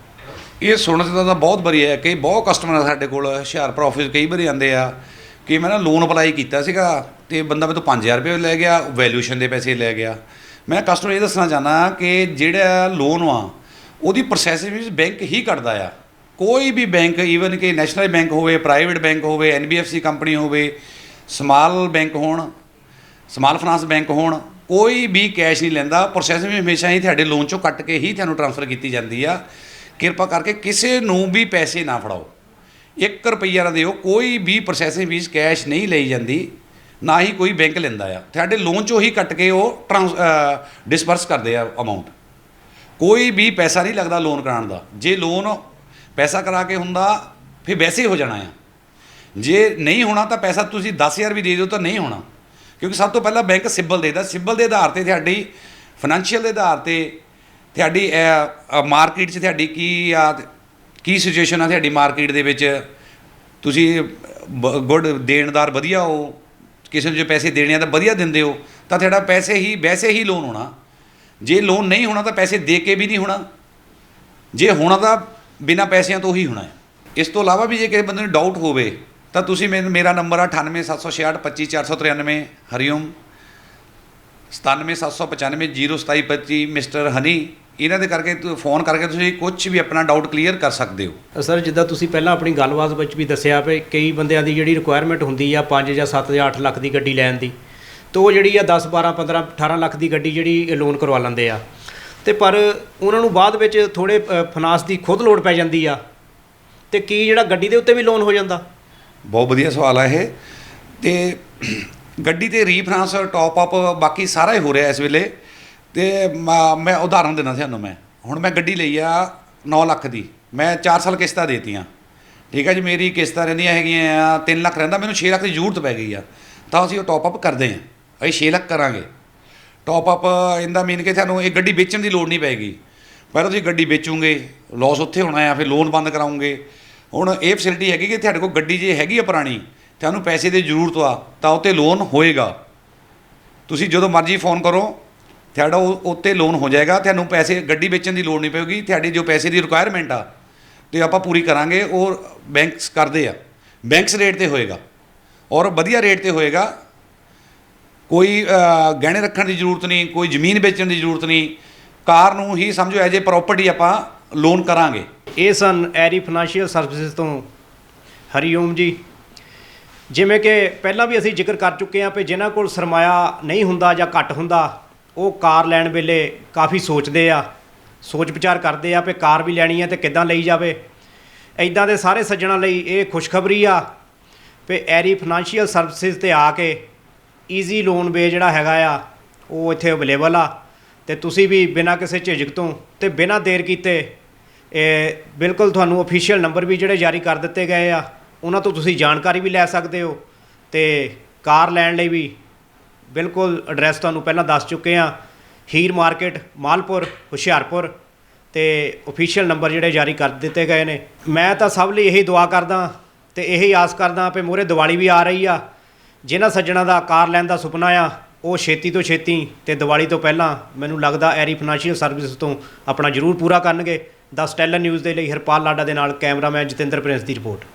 ਇਹ ਸੁਣਨ ਦਾ ਤਾਂ ਬਹੁਤ ਵਧੀਆ ਹੈ ਕਿ ਬਹੁਤ ਕਸਟਮਰ ਸਾਡੇ ਕੋਲ ਹੁਸ਼ਿਆਰਪੁਰ ਆਫਿਸ ਕਈ ਵਾਰੀ ਆਉਂਦੇ ਆ ਕਿ ਮੈਂ ਨਾ ਲੋਨ ਅਪਲਾਈ ਕੀਤਾ ਸੀਗਾ ਅਤੇ ਬੰਦਾ ਮੇਰੇ ਤੋਂ 5,000 ਰੁਪਏ ਲੈ ਗਿਆ, ਵੈਲਿਊਸ਼ਨ ਦੇ ਪੈਸੇ ਲੈ ਗਿਆ। ਮੈਂ ਕਸਟਮਰ ਇਹ ਦੱਸਣਾ ਚਾਹੁੰਦਾ ਕਿ ਜਿਹੜਾ ਲੋਨ ਆ ਉਹਦੀ ਪ੍ਰੋਸੈਸਿੰਗ ਵਿੱਚ ਬੈਂਕ ਹੀ ਕੱਟਦਾ ਆ। ਕੋਈ ਵੀ ਬੈਂਕ, ਈਵਨ ਕਿ ਨੈਸ਼ਨਲ ਬੈਂਕ ਹੋਵੇ, ਪ੍ਰਾਈਵੇਟ ਬੈਂਕ ਹੋਵੇ, NBFC ਕੰਪਨੀ ਹੋਵੇ, ਸਮਾਲ ਬੈਂਕ ਹੋਣ, ਸਮਾਲ ਫਾਈਨਾਂਸ ਬੈਂਕ ਹੋਣ, ਕੋਈ ਵੀ ਕੈਸ਼ ਨਹੀਂ ਲੈਂਦਾ। ਪ੍ਰੋਸੈਸਿੰਗ ਵੀ ਹਮੇਸ਼ਾ ਹੀ ਤੁਹਾਡੇ ਲੋਨ 'ਚੋਂ ਕੱਟ ਕੇ ਹੀ ਤੁਹਾਨੂੰ ਟਰਾਂਸਫਰ ਕੀਤੀ ਜਾਂਦੀ ਆ। ਕਿਰਪਾ ਕਰਕੇ ਕਿਸੇ ਨੂੰ ਵੀ ਪੈਸੇ ਨਾ ਫੜਾਓ, 1 ਰੁਪਈਆ ਨਾ ਦਿਓ। ਕੋਈ ਵੀ ਪ੍ਰੋਸੈਸਿੰਗ ਫੀਸ ਕੈਸ਼ ਨਹੀਂ ਲਈ ਜਾਂਦੀ, ਨਾ ਹੀ ਕੋਈ ਬੈਂਕ ਲੈਂਦਾ ਆ। ਤੁਹਾਡੇ ਲੋਨ 'ਚੋਂ ਹੀ ਕੱਟ ਕੇ ਉਹ ਡਿਸਬਰਸ ਕਰਦੇ ਆ ਅਮਾਊਂਟ। ਕੋਈ ਵੀ ਪੈਸਾ ਨਹੀਂ ਲੱਗਦਾ ਲੋਨ ਕਰਾਉਣ ਦਾ। ਜੇ ਲੋਨ ਪੈਸਾ ਕਰਾ ਕੇ ਹੁੰਦਾ ਫਿਰ ਵੈਸੇ ਹੀ ਹੋ ਜਾਣਾ ਆ। ਜੇ ਨਹੀਂ ਹੋਣਾ ਤਾਂ ਪੈਸਾ ਤੁਸੀਂ 10,000 ਵੀ ਦੇ ਦਿਓ ਤਾਂ ਨਹੀਂ ਹੋਣਾ, ਕਿਉਂਕਿ ਸਭ ਤੋਂ ਪਹਿਲਾਂ ਬੈਂਕ ਸਿਬਲ ਦੇਦਾ। ਸਿਬਲ ਦੇ ਆਧਾਰ 'ਤੇ ਤੁਹਾਡੀ ਫਾਈਨੈਂਸ਼ੀਅਲ ਦੇ ਆਧਾਰ 'ਤੇ ਤੁਹਾਡੀ ਮਾਰਕੀਟ 'ਚ ਤੁਹਾਡੀ ਕੀ ਸਿਚੁਏਸ਼ਨ ਆ ਤੁਹਾਡੀ ਮਾਰਕੀਟ ਦੇ ਵਿੱਚ, ਤੁਸੀਂ ਗੁੱਡ ਦੇਣਦਾਰ ਵਧੀਆ ਹੋ, ਕਿਸੇ ਨੂੰ ਜੇ ਪੈਸੇ ਦੇਣੇ ਆ ਤਾਂ ਵਧੀਆ ਦਿੰਦੇ ਹੋ, ਤਾਂ ਤੁਹਾਡਾ ਵੈਸੇ ਹੀ ਲੋਨ ਹੋਣਾ। ਜੇ ਲੋਨ ਨਹੀਂ ਹੋਣਾ ਤਾਂ ਪੈਸੇ ਦੇ ਕੇ ਵੀ ਨਹੀਂ ਹੋਣਾ, ਜੇ ਹੋਣਾ ਤਾਂ ਬਿਨਾਂ ਪੈਸਿਆਂ ਤੋਂ ਹੀ ਹੋਣਾ ਹੈ। ਇਸ ਤੋਂ ਇਲਾਵਾ ਵੀ ਜੇ ਕਿਸੇ ਬੰਦੇ ਨੂੰ ਡਾਊਟ ਹੋਵੇ ਤਾਂ ਤੁਸੀਂ ਮੇਰਾ ਨੰਬਰ ਆ 9876625493 ਹਰੀਓਮ 9775502725 ਮਿਸਟਰ ਹਨੀ। ਇਹਨਾਂ ਦੇ ਕਰਕੇ ਫੋਨ ਕਰਕੇ ਤੁਸੀਂ ਕੁਝ ਵੀ ਆਪਣਾ ਡਾਊਟ ਕਲੀਅਰ ਕਰ ਸਕਦੇ ਹੋ। ਸਰ ਜਿੱਦਾਂ ਤੁਸੀਂ ਪਹਿਲਾਂ ਆਪਣੀ ਗੱਲਬਾਤ ਵਿੱਚ ਵੀ ਦੱਸਿਆ ਵੀ ਕਈ ਬੰਦਿਆਂ ਦੀ ਜਿਹੜੀ ਰਿਕੁਆਇਰਮੈਂਟ ਹੁੰਦੀ ਆ 5 ਜਾਂ 7 ਜਾਂ 8 ਲੱਖ ਦੀ ਗੱਡੀ ਲੈਣ ਦੀ, ਤਾਂ ਉਹ ਜਿਹੜੀ ਆ 10 12 15 18 ਲੱਖ ਦੀ ਗੱਡੀ ਜਿਹੜੀ ਲੋਨ ਕਰਵਾ ਲੈਂਦੇ ਆ, ਤੇ ਪਰ ਉਹਨਾਂ ਨੂੰ ਬਾਅਦ ਵਿੱਚ ਥੋੜ੍ਹੇ ਫਾਈਨਾਂਸ ਦੀ ਖੁਦ ਲੋੜ ਪੈ ਜਾਂਦੀ ਆ, ਤੇ ਕੀ ਜਿਹੜਾ ਗੱਡੀ ਦੇ ਉੱਤੇ ਵੀ ਲੋਨ ਹੋ ਜਾਂਦਾ? ਬਹੁਤ ਵਧੀਆ ਸਵਾਲ ਆ ਇਹ। ਤੇ ਗੱਡੀ ਤੇ ਰੀਫਾਈਨਾਂਸ ਟੌਪ ਅਪ ਬਾਕੀ ਸਾਰਾ ਹੀ ਹੋ ਰਿਹਾ ਇਸ ਵੇਲੇ। ਤੇ ਮੈਂ ਉਦਾਹਰਨ ਦਿੰਦਾ ਤੁਹਾਨੂੰ। ਹੁਣ ਮੈਂ ਗੱਡੀ ਲਈ ਆ 9 ਲੱਖ ਦੀ, ਮੈਂ 4 ਸਾਲ ਕਿਸ਼ਤਾਂ ਦੇਤੀਆਂ, ਠੀਕ ਹੈ ਜੀ। ਮੇਰੀ ਕਿਸ਼ਤਾਂ ਰਹਿੰਦੀਆਂ ਹੈਗੀਆਂ 3 ਲੱਖ ਰਹਿੰਦਾ, ਮੈਨੂੰ 6 ਲੱਖ ਦੀ ਜ਼ਰੂਰਤ ਪੈ ਗਈ ਆ, ਤਾਂ ਅਸੀਂ ਉਹ ਟੌਪ ਅਪ ਕਰਦੇ ਹਾਂ। ਅਸੀਂ 6 ਲੱਖ ਕਰਾਂਗੇ ਟੌਪ ਅਪ। ਇਹਦਾ ਮੀਨ ਕਿ ਤੁਹਾਨੂੰ ਇਹ ਗੱਡੀ ਵੇਚਣ ਦੀ ਲੋੜ ਨਹੀਂ ਪਏਗੀ। ਪਹਿਲਾਂ ਤੁਸੀਂ ਗੱਡੀ ਵੇਚੋਗੇ, ਲੋਸ ਉੱਥੇ ਹੋਣਾ ਆ, ਫਿਰ ਲੋਨ ਬੰਦ ਕਰਾਉਂਗੇ। ਹੁਣ ਇਹ ਫੈਸਿਲਿਟੀ ਹੈਗੀ ਕਿ ਤੁਹਾਡੇ ਕੋਲ ਗੱਡੀ ਜੇ ਹੈਗੀ ਆ ਪੁਰਾਣੀ, ਤੁਹਾਨੂੰ ਪੈਸੇ ਦੀ ਜ਼ਰੂਰਤ ਆ, ਤਾਂ ਉੱਤੇ ਲੋਨ ਹੋਏਗਾ। ਤੁਸੀਂ ਜਦੋਂ ਮਰਜ਼ੀ ਫੋਨ ਕਰੋ, ਤੁਹਾਡਾ ਉੱਤੇ ਲੋਨ ਹੋ ਜਾਏਗਾ। ਤੁਹਾਨੂੰ ਪੈਸੇ ਗੱਡੀ ਵੇਚਣ ਦੀ ਲੋੜ ਨਹੀਂ ਪਏਗੀ। ਤੁਹਾਡੀ ਜੋ ਪੈਸੇ ਦੀ ਰਿਕੁਆਇਰਮੈਂਟ ਆ ਤੇ ਆਪਾਂ ਪੂਰੀ ਕਰਾਂਗੇ। ਉਹ ਬੈਂਕਸ ਕਰਦੇ ਆ, ਬੈਂਕਸ ਰੇਟ 'ਤੇ ਹੋਏਗਾ ਔਰ ਵਧੀਆ ਰੇਟ 'ਤੇ ਹੋਏਗਾ। ਕੋਈ ਗਹਿਣੇ ਰੱਖਣ ਦੀ ਜ਼ਰੂਰਤ ਨਹੀਂ, ਕੋਈ ਜ਼ਮੀਨ ਵੇਚਣ ਦੀ ਜ਼ਰੂਰਤ ਨਹੀਂ। ਕਾਰ ਨੂੰ ਹੀ ਸਮਝੋ ਐਜ ਏ ਪ੍ਰੋਪਰਟੀ ਆਪਾਂ ਲੋਨ ਕਰਾਂਗੇ। ਇਹ ਸਨ ਐਰੀ ਫਾਈਨੈਂਸ਼ੀਅਲ ਸਰਵਿਸਿਜ਼ ਤੋਂ ਹਰੀਓਮ ਜੀ। ਜਿਵੇਂ ਕਿ ਪਹਿਲਾਂ ਵੀ ਅਸੀਂ ਜ਼ਿਕਰ ਕਰ ਚੁੱਕੇ ਹਾਂ ਕਿ ਜਿਨ੍ਹਾਂ ਕੋਲ ਸਰਮਾਇਆ ਨਹੀਂ ਹੁੰਦਾ ਜਾਂ ਘੱਟ ਹੁੰਦਾ, ਉਹ ਕਾਰ ਲੈਣ ਵੇਲੇ ਕਾਫੀ ਸੋਚਦੇ ਆ, ਸੋਚ ਵਿਚਾਰ ਕਰਦੇ ਆ ਕਿ ਕਾਰ ਵੀ ਲੈਣੀ ਹੈ ਤੇ ਕਿੱਦਾਂ ਲਈ ਜਾਵੇ। ਇੱਦਾਂ ਦੇ ਸਾਰੇ ਸੱਜਣਾਂ ਲਈ ਇਹ ਖੁਸ਼ਖਬਰੀ ਆ ਕਿ ਐਰੀ ਫਾਈਨੈਂਸ਼ੀਅਲ ਸਰਵਿਸਿਜ਼ 'ਤੇ ਆ ਕੇ ਈਜ਼ੀ ਲੋਨ ਵੇ ਜਿਹੜਾ ਹੈਗਾ ਆ ਉਹ ਇੱਥੇ ਅਵੇਲੇਬਲ ਆ। ਅਤੇ ਤੁਸੀਂ ਵੀ ਬਿਨਾਂ ਕਿਸੇ ਝਿਜਕ ਤੋਂ ਅਤੇ ਬਿਨਾਂ ਦੇਰ ਕੀਤੇ ਬਿਲਕੁਲ ਤੁਹਾਨੂੰ ਅਫੀਸ਼ੀਅਲ ਨੰਬਰ ਵੀ ਜਿਹੜੇ ਜਾਰੀ ਕਰ ਦਿੱਤੇ ਗਏ ਆ, ਉਹਨਾਂ ਤੋਂ ਤੁਸੀਂ ਜਾਣਕਾਰੀ ਵੀ ਲੈ ਸਕਦੇ ਹੋ। ਅਤੇ ਕਾਰ ਲੈਣ ਲਈ ਵੀ ਬਿਲਕੁਲ ਐਡਰੈਸ ਤੁਹਾਨੂੰ ਪਹਿਲਾਂ ਦੱਸ ਚੁੱਕੇ ਹਾਂ, ਹੀਰ ਮਾਰਕੀਟ, ਮਾਲਪੁਰ, ਹੁਸ਼ਿਆਰਪੁਰ। ਅਤੇ ਅਫੀਸ਼ੀਅਲ ਨੰਬਰ ਜਿਹੜੇ ਜਾਰੀ ਕਰ ਦਿੱਤੇ ਗਏ ਨੇ। ਮੈਂ ਤਾਂ ਸਭ ਲਈ ਇਹੀ ਦੁਆ ਕਰਦਾ ਅਤੇ ਇਹੀ ਆਸ ਕਰਦਾ ਕਿ ਮੂਹਰੇ ਦੀਵਾਲੀ ਵੀ ਆ ਰਹੀ ਆ। ਜਿਨ੍ਹਾਂ ਸੱਜਣਾਂ ਦਾ ਕਾਰ ਲੈਣ ਦਾ ਸੁਪਨਾ ਆ, ਉਹ ਛੇਤੀ ਤੋਂ ਛੇਤੀ ਅਤੇ ਦੀਵਾਲੀ ਤੋਂ ਪਹਿਲਾਂ ਮੈਨੂੰ ਲੱਗਦਾ ਐਰੀ ਫਾਈਨੈਂਸ਼ੀਅਲ ਸਰਵਿਸ ਤੋਂ ਆਪਣਾ ਜ਼ਰੂਰ ਪੂਰਾ ਕਰਨਗੇ। ਦਾ ਸਟੈਲਰ ਨਿਊਜ਼ ਦੇ ਲਈ ਹਰਪਾਲ ਲਾਡਾ ਦੇ ਨਾਲ ਕੈਮਰਾਮੈਨ ਜਤਿੰਦਰ ਪ੍ਰਿੰਸ ਦੀ ਰਿਪੋਰਟ।